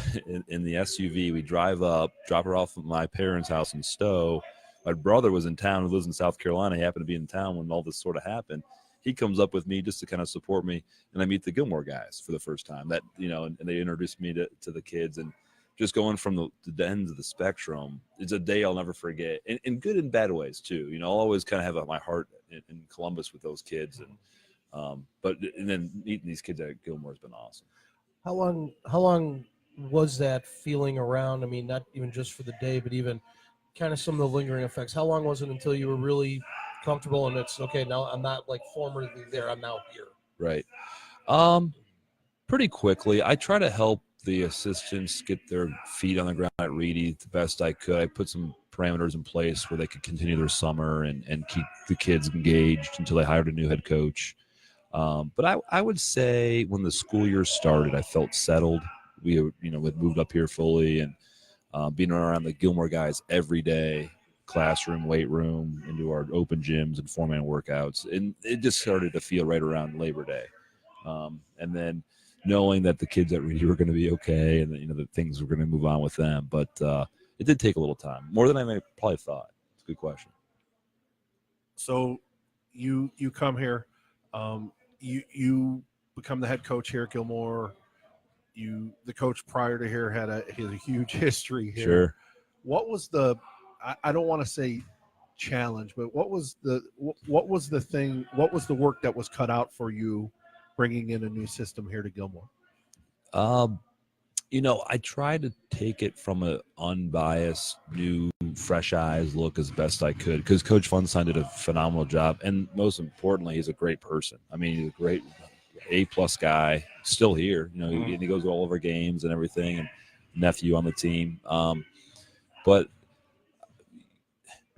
in the SUV. We drive up, drop her off at my parents' house in Stowe. My brother was in town, who lives in South Carolina. He happened to be in town when all this sort of happened. He comes up with me just to kind of support me, and I meet the Gilmour guys for the first time. And they introduced me to the kids, and just going from the ends of the spectrum, it's a day I'll never forget, in good and bad ways too. I'll always kind of have my heart in Columbus with those kids, and then meeting these kids at Gilmour has been awesome. How long was that feeling around? I mean, not even just for the day, but even kind of some of the lingering effects. How long was it until you were really comfortable and it's okay, now I'm not like formerly there, I'm now here? Right. Pretty quickly. I try to help the assistants get their feet on the ground at Reedy the best I could. I put some parameters in place where they could continue their summer and keep the kids engaged until they hired a new head coach. But I would say when the school year started, I felt settled. We had moved up here fully, and being around the Gilmour guys every day, classroom, weight room, into our open gyms and 4-man workouts, and it just started to feel right around Labor Day. And then knowing that the kids at Reedy were going to be okay, and that things were going to move on with them, but it did take a little time, more than I may probably thought. It's a good question. So you come here, you become the head coach here at Gilmour. The coach prior to here had a huge history here. Sure. What was I don't want to say challenge, but what was the thing? What was the work that was cut out for you bringing in a new system here to Gilmour? I tried to take it from an unbiased, new, fresh eyes look as best I could, because Coach Funstein did a phenomenal job, and most importantly, he's a great person. I mean, he's a great A+ guy, still here. He goes to all of our games and everything, and nephew on the team. But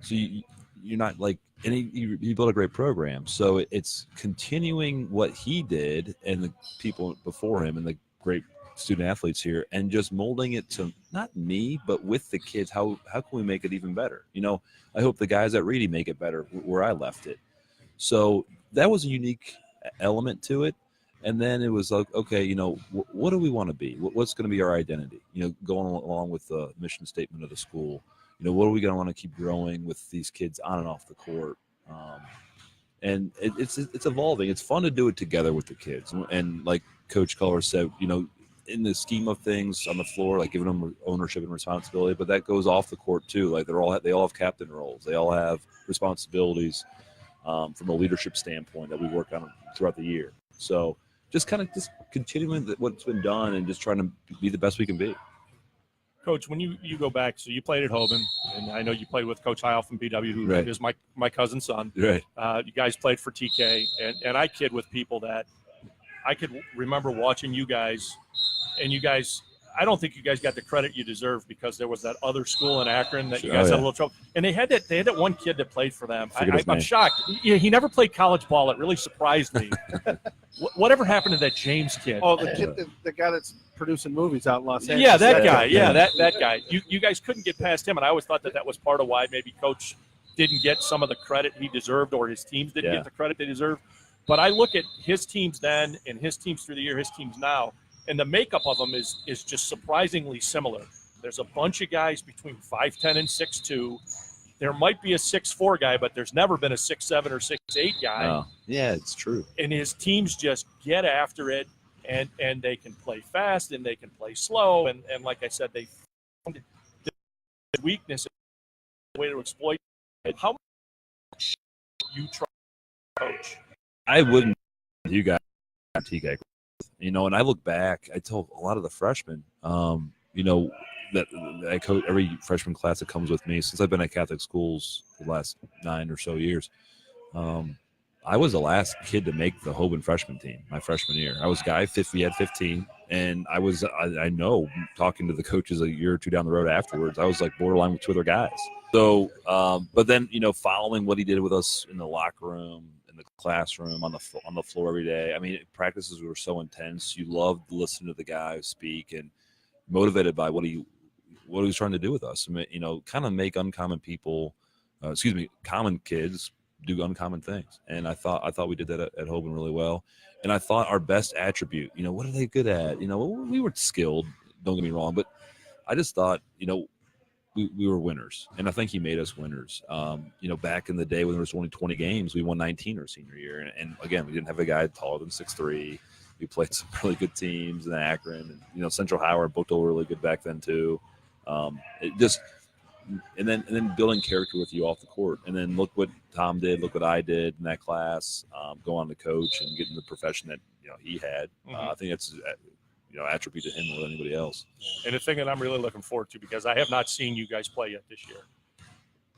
so you're not like, and he built a great program. So it's continuing what he did and the people before him and the great student athletes here, and just molding it to not me, but with the kids. How can we make it even better? I hope the guys at Reedy make it better where I left it. So that was a unique element to it. And then it was like, okay, what do we want to be? What's going to be our identity? Going along with the mission statement of the school. What are we going to want to keep growing with these kids on and off the court? And it's evolving. It's fun to do it together with the kids. And like Coach Culver said, in the scheme of things on the floor, like giving them ownership and responsibility, but that goes off the court too. Like they all have captain roles. They all have responsibilities from a leadership standpoint that we work on throughout the year. So just continuing what's been done and just trying to be the best we can be. Coach, when you go back, so you played at Hoban, and I know you played with Coach Heil from BW, who Right. is my cousin's son. Right. You guys played for TK, and I kid with people that I could remember watching you guys, and you guys, I don't think you guys got the credit you deserve, because there was that other school in Akron that you guys had a little trouble, and they had that one kid that played for them. I'm shocked. He never played college ball. It really surprised me. Whatever happened to that James kid? Oh, the kid, the guy that's producing movies out in Los Angeles. Yeah, that guy. Yeah, that guy. You guys couldn't get past him, and I always thought that was part of why maybe Coach didn't get some of the credit he deserved, or his teams didn't get the credit they deserved. But I look at his teams then and his teams through the year, his teams now, and the makeup of them is just surprisingly similar. There's a bunch of guys between 5'10" and 6'2". There might be a 6'4" guy, but there's never been a 6'7" or 6'8" guy. Oh, yeah, it's true. And his teams just get after it, and they can play fast and they can play slow. And like I said, they found the weakness, the way to exploit it. How much you try to coach? I wouldn't. You guys, TK. And I look back, I told a lot of the freshmen, that I coach every freshman class that comes with me since I've been at Catholic schools the last 9 or so years. I was the last kid to make the Hoban freshman team my freshman year. I was we had 15, and I know, talking to the coaches a year or two down the road afterwards, I was like borderline with 2 other guys. So, but then, following what he did with us in the locker room, in the classroom, on the floor every day. I mean, practices were so intense. You loved listening to the guy speak, and motivated by what he was trying to do with us. Kind of make uncommon people, common kids do uncommon things. And I thought we did that at Hoban really well. And I thought our best attribute, what are they good at? We were skilled, don't get me wrong, but I just thought, we were winners. And I think he made us winners. Back in the day when there was only 20 games, we won 19 our senior year. And again, we didn't have a guy taller than 6'3". We played some really good teams in Akron, and Central Howard booked all really good back then too. And then building character with you off the court, and then look what Tom did, look what I did in that class. Go on to coach and get in the profession that he had. I think that's attribute to him more than anybody else. And the thing that I'm really looking forward to, because I have not seen you guys play yet this year.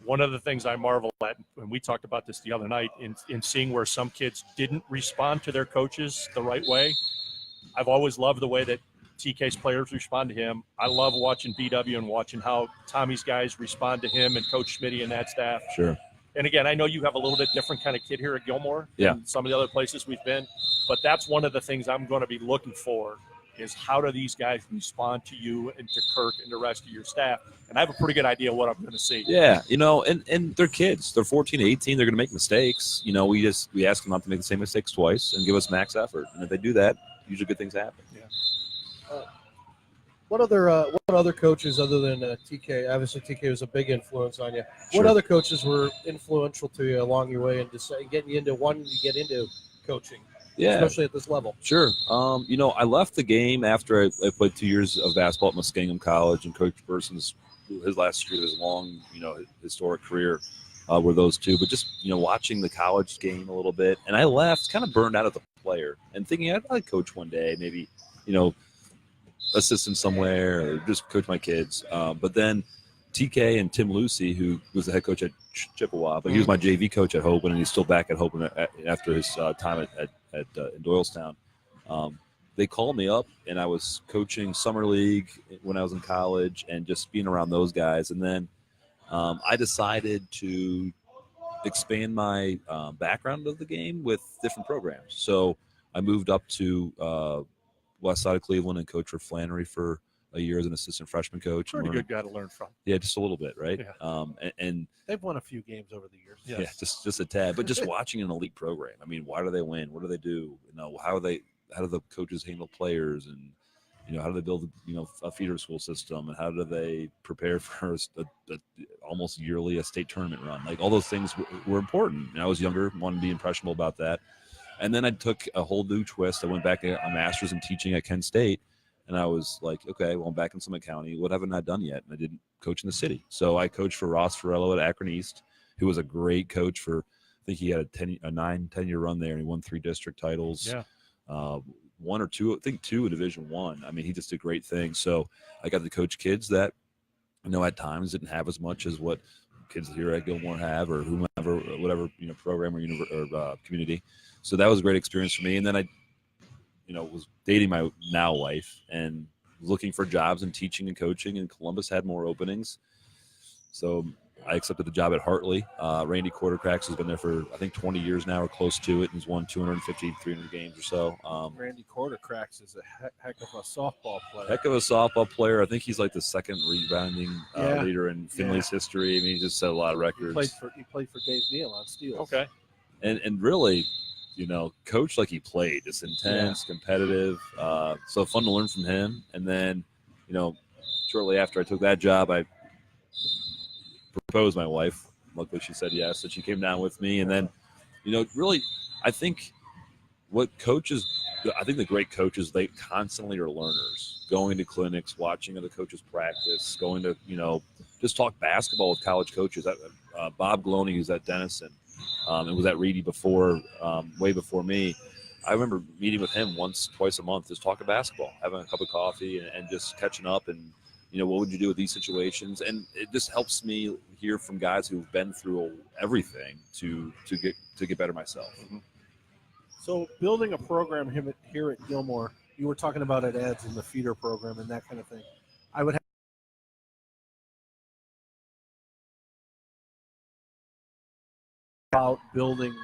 One of the things I marvel at, and we talked about this the other night, in seeing where some kids didn't respond to their coaches the right way. I've always loved the way that TK's players respond to him. I love watching BW and watching how Tommy's guys respond to him and Coach Schmitty and that staff. Sure. And again, I know you have a little bit different kind of kid here at Gilmour than some of the other places we've been, but that's one of the things I'm going to be looking for, is how do these guys respond to you and to Kirk and the rest of your staff? And I have a pretty good idea what I'm going to see. Yeah, and they're kids. They're 14, 18. They're going to make mistakes. We ask them not to make the same mistakes twice and give us max effort. And if they do that, usually good things happen. Yeah. What other coaches other than TK? Obviously, TK was a big influence on you. Sure. What other coaches were influential to you along your way and getting you into wanting to get into coaching? Yeah, especially at this level. Sure. I left the game after I played 2 years of basketball at Muskingum College, and Coach Burson's his last year of his long, historic career were those two. But just watching the college game a little bit, and I left kind of burned out as a player, and thinking I'd coach one day, maybe assistant somewhere or just coach my kids. But then TK and Tim Lucy, who was the head coach at Chippewa, but he was my JV coach at Hoban, and he's still back at Hoban after his time in Doylestown. they called me up, and I was coaching summer league when I was in college, and just being around those guys. And then I decided to expand my background of the game with different programs. So I moved up to west side of Cleveland and coached for Flannery for a year as an assistant freshman coach. Pretty good guy to learn from. Yeah, just a little bit, right? Yeah. And They've won a few games over the years. yeah, just a tad. But just watching an elite program. I mean, why do they win? What do they do? You know, how do the coaches handle players, and how do they build a feeder school system, and how do they prepare for a almost yearly a state tournament run? Like, all those things were important. And I was younger, wanted to be impressionable about that. And then I took a whole new twist. I went back to a master's in teaching at Kent State. And I was like, okay, well, I'm back in Summit County. What haven't I done yet? And I didn't coach in the city. So I coached for Ross Farello at Akron East, who was a great coach for, I think he had a 9-10-year run there, and he won 3 district titles. Yeah. 1 or 2, I think 2 in Division I. I mean, he just did great things. So I got to coach kids that, at times didn't have as much as what kids here at Gilmour have, or whomever, whatever, program or community. So that was a great experience for me. And then I was dating my now wife and looking for jobs in teaching and coaching, and Columbus had more openings. So I accepted the job at Hartley. Randy Quartercracks has been there for, I think, 20 years now, or close to it, and he's won 250, 300 games or so. Randy Quartercracks is a heck of a softball player. Heck of a softball player. I think he's like the second rebounding leader in Finley's history. I mean, he just set a lot of records. He played for Dave Neal on steals. Okay. And really, coach like he played, just intense, competitive. So fun to learn from him. And then, shortly after I took that job, I proposed my wife. Luckily, she said yes, so she came down with me. And then, really, I think the great coaches, they constantly are learners, going to clinics, watching other coaches practice, going to, just talk basketball with college coaches. Bob Gloney, who's at Denison, and was at Reedy before, way before me. I remember meeting with him twice a month, just talking basketball, having a cup of coffee, and just catching up. And what would you do with these situations? And it just helps me hear from guys who've been through everything to get better myself. Mm-hmm. So building a program here at Gilmour, you were talking about it ads in the feeder program and that kind of thing. I would have about building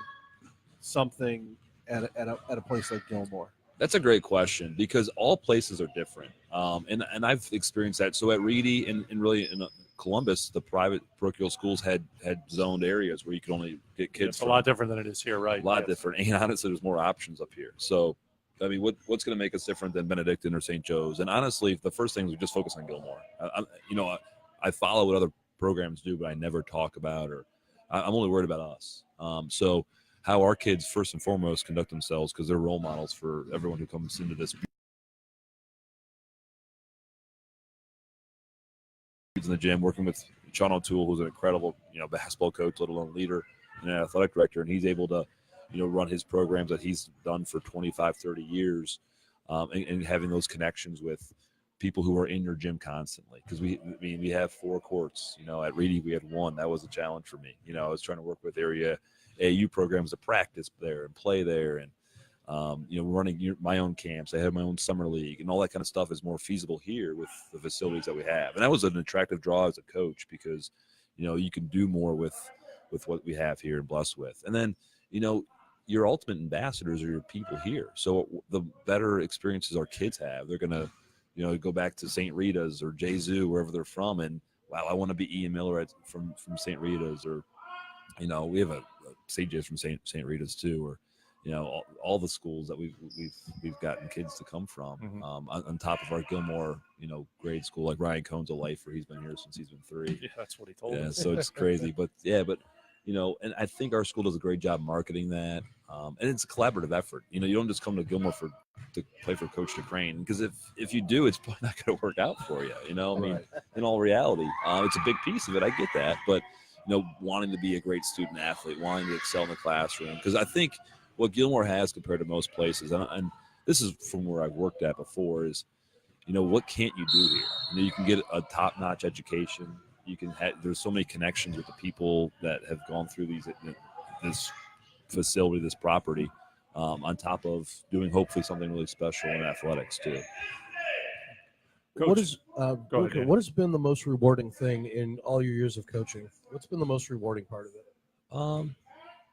something at a place like Gilmour. That's a great question, because all places are different. And I've experienced that. So at Reedy and really in Columbus, the private parochial schools had zoned areas where you could only get kids. It's a lot different than it is here, right? A lot different. And honestly, there's more options up here. So, I mean, what's going to make us different than Benedictine or St. Joe's? And honestly, the first thing is we just focus on Gilmour. I follow what other programs do, but I never talk about, or I'm only worried about us. So how our kids first and foremost conduct themselves, because they're role models for everyone who comes into this in the gym, working with Sean O'Toole, who's an incredible, basketball coach, let alone leader and an athletic director. And he's able to, run his programs that he's done for 25, 30 years, and having those connections with people who are in your gym constantly. Because we have 4 courts, at Reedy we had 1. That was a challenge for me. I was trying to work with area AAU programs to practice there and play there, and running my own camps. I had my own summer league, and all that kind of stuff is more feasible here with the facilities that we have. And that was an attractive draw as a coach, because you can do more with what we have here and blessed with. And then your ultimate ambassadors are your people here. So the better experiences our kids have, they're gonna go back to St. Rita's or Jesu, wherever they're from, and wow, I want to be Ian Miller from St. Rita's, or we have a CJ's from St. Rita's too, or all the schools that we've gotten kids to come from. Mm-hmm. On top of our Gilmour, grade school, like Ryan Cohn's a lifer. He's been here since he's been 3. Yeah, that's what he told Yeah, us. so it's crazy, but and I think our school does a great job marketing that, and it's a collaborative effort. You don't just come to Gilmour to play for Coach DeCrane, because if you do, it's probably not going to work out for you. I mean, in all reality, it's a big piece of it. I get that, but wanting to be a great student athlete, wanting to excel in the classroom, because I think what Gilmour has compared to most places, and this is from where I've worked at before, is what can't you do here? You can get a top-notch education. You can there's so many connections with the people that have gone through this facility, this property. on top of doing hopefully something really special in athletics too. Coach, What is ahead, okay, Dan. what has been the most rewarding thing in all your years of coaching? What's been the most rewarding part of it?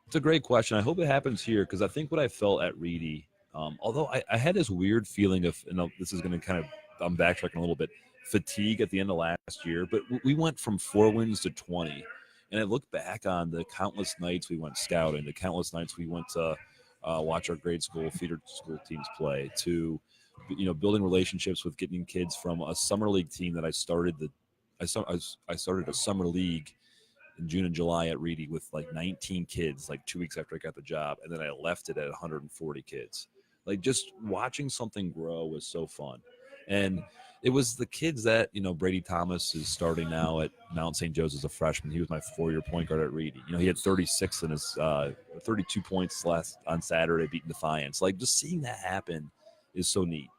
It's a great question. I hope it happens here because I think what I felt at Reedy, although I had this weird feeling of, this is going to kind of, I'm backtracking a little bit, fatigue at the end of last year, but we went from 4 wins to 20. And I look back on the countless nights we went scouting, the countless nights we went to watch our grade school, feeder school teams play, to building relationships with getting kids from a summer league team that I started a summer league in June and July at Reedy with like 19 kids, like 2 weeks after I got the job, and then I left it at 140 kids. Like just watching something grow was so fun, and it was the kids that Brady Thomas is starting now at Mount St. Joe's as a freshman. He was my 4-year point guard at Reedy. He had 36 in his 32 points last on Saturday, beating Defiance. Like just seeing that happen is so neat.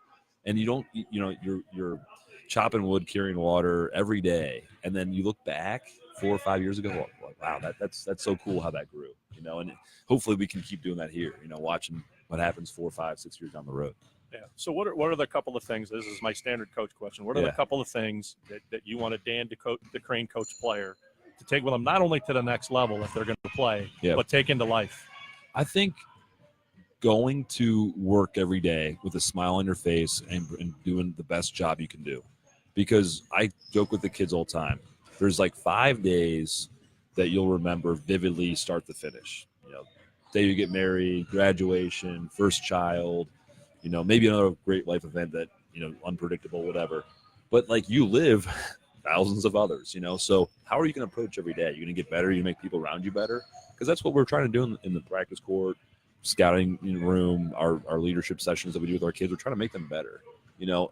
And you don't, you're chopping wood, carrying water every day, and then you look back 4 or 5 years ago, like, wow, that's so cool how that grew, and hopefully we can keep doing that here, watching what happens 4, 5, 6 years down the road. Yeah. So what are the couple of things? This is my standard coach question. What are the couple of things that you want a DeCrane coach player to take with them, not only to the next level if they're going to play, but take into life? I think going to work every day with a smile on your face and doing the best job you can do. Because I joke with the kids all the time. There's like 5 days that you'll remember vividly start to finish. Day you get married, graduation, first child, maybe another great life event that, unpredictable, whatever. But like you live thousands of others, so how are you going to approach every day? You're going to get better. You make people around you better. Because that's what we're trying to do in the practice court, scouting room, our leadership sessions that we do with our kids. We're trying to make them better,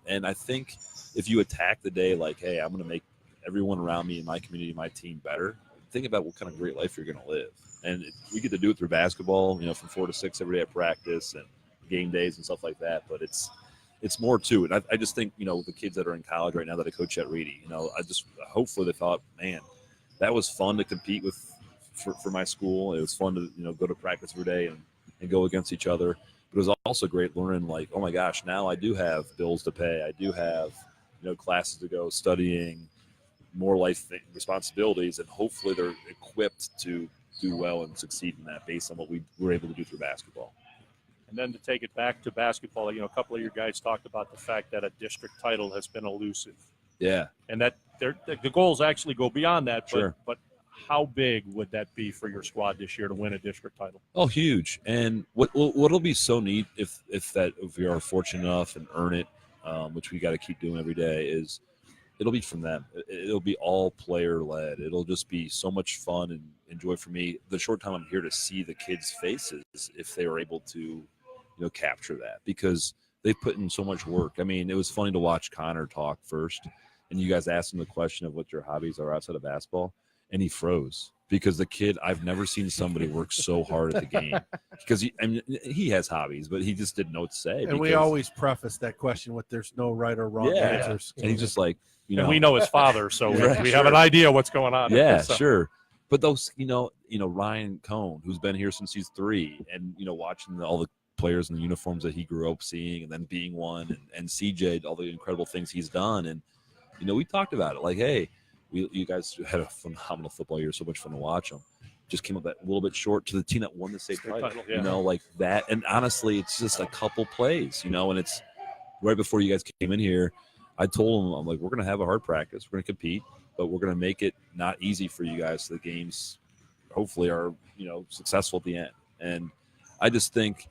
and I think if you attack the day like, hey, I'm going to make everyone around me in my community, my team better, think about what kind of great life you're going to live. And we get to do it through basketball, from 4 to 6 every day at practice and game days and stuff like that. But it's more to it. I just think, the kids that are in college right now that I coach at Reedy, hopefully they thought, man, that was fun to compete with for my school. It was fun to, go to practice every day and go against each other. But it was also great learning, like, oh my gosh, now I do have bills to pay. I do have, classes to go, studying, more life responsibilities, and hopefully they're equipped to do well and succeed in that based on what we were able to do through basketball. And then to take it back to basketball, a couple of your guys talked about the fact that a district title has been elusive. Yeah. And that the goals actually go beyond that. Sure. But how big would that be for your squad this year to win a district title? Oh, huge. And what'll be so neat if we are fortunate enough and earn it, which we got to keep doing every day, is it'll be from them. It'll be all player led. It'll just be so much fun and enjoy for me. The short time I'm here to see the kids' faces, if they were able to, capture that, because they put in so much work. I mean, it was funny to watch Connor talk first, and you guys asked him the question of what your hobbies are outside of basketball, and he froze because the kid, I've never seen somebody work so hard at the game, because he has hobbies, but he just didn't know what to say. And we always preface that question with there's no right or wrong answers. And he's just like, and we know his father, so Right, we have an idea what's going on. Yeah, sure. But those, Ryan Cohn, who's been here since he's 3, and watching all the players in the uniforms that he grew up seeing, and then being one, and CJ, all the incredible things he's done, and we talked about it like, hey, you guys had a phenomenal football year, so much fun to watch them. Just came up that little bit short to the team that won the state title, like that. And honestly, it's just a couple plays, and it's right before you guys came in here. I told them, I'm like, we're going to have a hard practice. We're going to compete, but we're going to make it not easy for you guys. So the games hopefully are, successful at the end. And I just think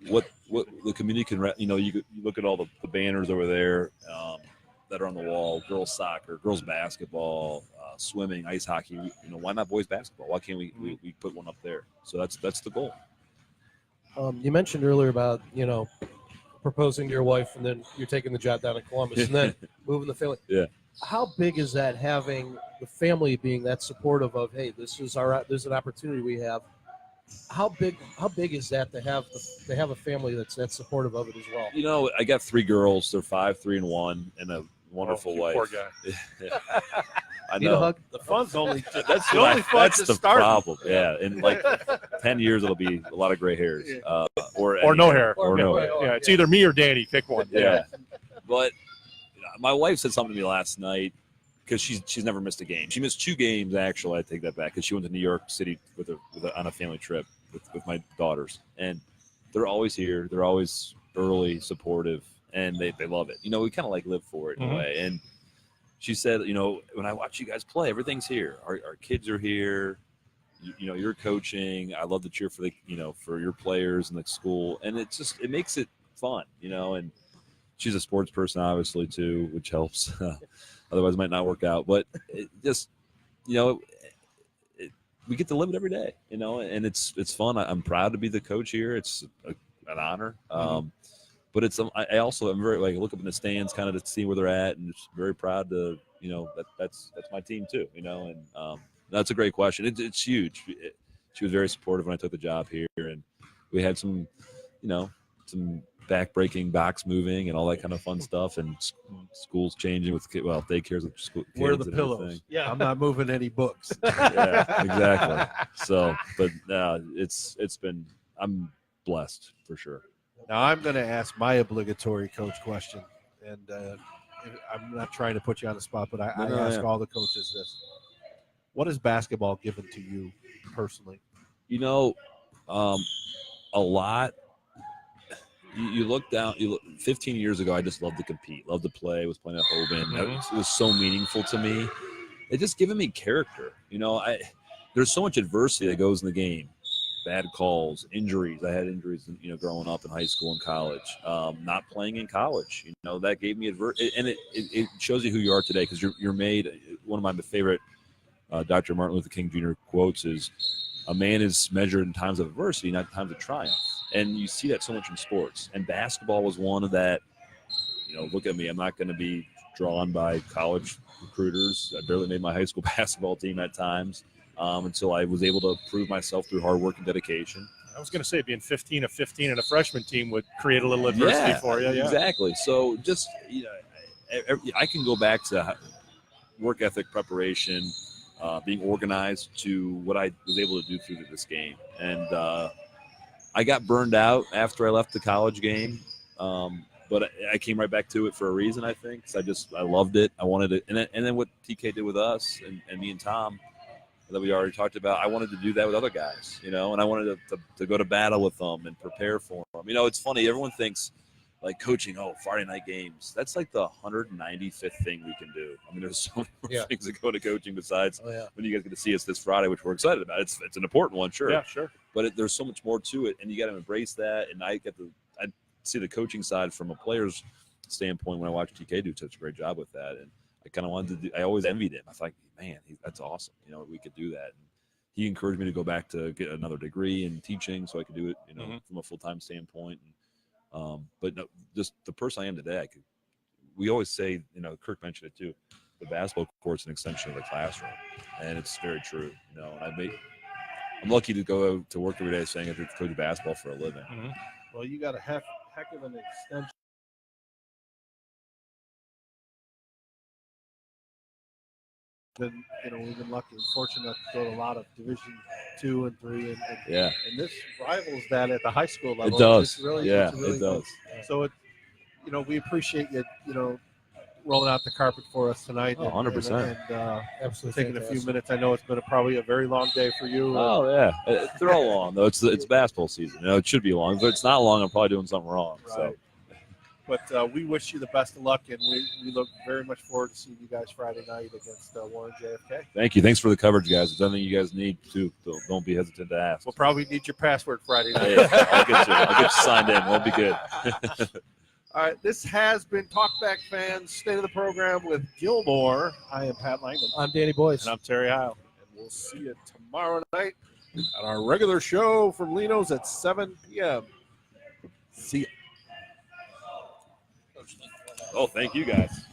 what the community can, you look at all the banners over there that are on the wall, girls soccer, girls basketball, swimming, ice hockey, why not boys basketball? Why can't we put one up there? So that's the goal. You mentioned earlier about, proposing to your wife, and then you're taking the job down in Columbus, and then moving the family. Yeah. How big is that, having the family being that supportive of, hey, this is there's an opportunity we have? How big is that to have a family that's that supportive of it as well? I got 3 girls. They're 5, 3, and 1, and a wonderful wife. Poor guy. I Need a know. hug? The fun's only That's the only fun that's to the start. problem. Yeah, in like 10 years, it'll be a lot of gray hairs, or Or any no hair. or no hair. Yeah, it's either me or Danny. Pick one. Yeah, but my wife said something to me last night because she's never missed a game. She missed 2 games actually. I take that back because she went to New York City on a family trip with my daughters, and they're always here. They're always early, supportive, and they love it. We kind of like live for it in a way. And she said, when I watch you guys play, everything's here. Our kids are here. You're coaching. I love to cheer for for your players and the school, and it makes it fun, And she's a sports person, obviously too, which helps. Otherwise, it might not work out. But it just, we get to live it every day, and it's fun. I'm proud to be the coach here. It's an honor. But I also am very look up in the stands kind of to see where they're at, and just very proud to that's my team too, and that's a great question. It's huge. She was very supportive when I took the job here, and we had some some back-breaking box moving and all that kind of fun stuff, and schools changing with daycares with school kids. Where are the and pillows? everything. Yeah, I'm not moving any books. Yeah, exactly. So, but it's been, I'm blessed for sure. Now I'm going to ask my obligatory coach question, and I'm not trying to put you on the spot, but I ask all the coaches this: what has basketball given to you personally? A lot. You look down. 15 years ago, I just loved to compete, loved to play. I was playing at Hoban. It was so meaningful to me. It just given me character. There's so much adversity that goes in the game. Bad calls, injuries. I had injuries, growing up in high school and college. Not playing in college, that gave me adversity, and it shows you who you are today because you're made. One of my favorite Dr. Martin Luther King Jr. quotes is, "A man is measured in times of adversity, not times of triumph." And you see that so much in sports. And basketball was one of that. Look at me. I'm not going to be drawn by college recruiters. I barely made my high school basketball team at times. Until I was able to prove myself through hard work and dedication. I was going to say being 15 of 15 and a freshman team would create a little adversity for you. Yeah, Exactly. So just, I can go back to work ethic, preparation, being organized to what I was able to do through this game. And I got burned out after I left the college game. But I came right back to it for a reason, I think. Because I loved it. I wanted it. And then what TK did with us and me and Tom, that we already talked about, I wanted to do that with other guys, and I wanted to go to battle with them and prepare for them. It's funny. Everyone thinks like coaching, Friday night games. That's like the 195th thing we can do. There's so many more things that go to coaching besides when you guys get to see us this Friday, which we're excited about. It's an important one, sure. Yeah, sure. But there's so much more to it, and you got to embrace that. And I see the coaching side from a player's standpoint when I watch TK do such a great job with that. And I kind of wanted to I always envied him. I thought, man, that's awesome. We could do that. And he encouraged me to go back to get another degree in teaching so I could do it, from a full-time standpoint. And, but no, just the person I am today, we always say, Kirk mentioned it too, the basketball court's an extension of the classroom. And it's very true, and I'm lucky to go to work every day saying I coach basketball for a living. Well, you got a heck of an extension. We've been lucky and fortunate to go to a lot of Division 2 and 3, and this rivals that at the high school level. It does. It's really it does. So we appreciate you, rolling out the carpet for us tonight. 100%. And Absolutely taking a few minutes. I know it's been probably a very long day for you. Oh yeah, they're all long though. It's basketball season. It should be long. If it's not long, I'm probably doing something wrong. Right. So. But we wish you the best of luck, and we look very much forward to seeing you guys Friday night against Warren JFK. Thank you. Thanks for the coverage, guys. If there's anything you guys need, too, don't be hesitant to ask. We'll probably need your password Friday night. Yeah, I'll get you signed in. We'll be good. All right, this has been Talkback Fans State of the Program with Gilmour. I am Pat Langman. I'm Danny Boyce. And I'm Terry Heil. And we'll see you tomorrow night on our regular show from Lino's at 7 p.m. See ya. Oh, thank you, guys.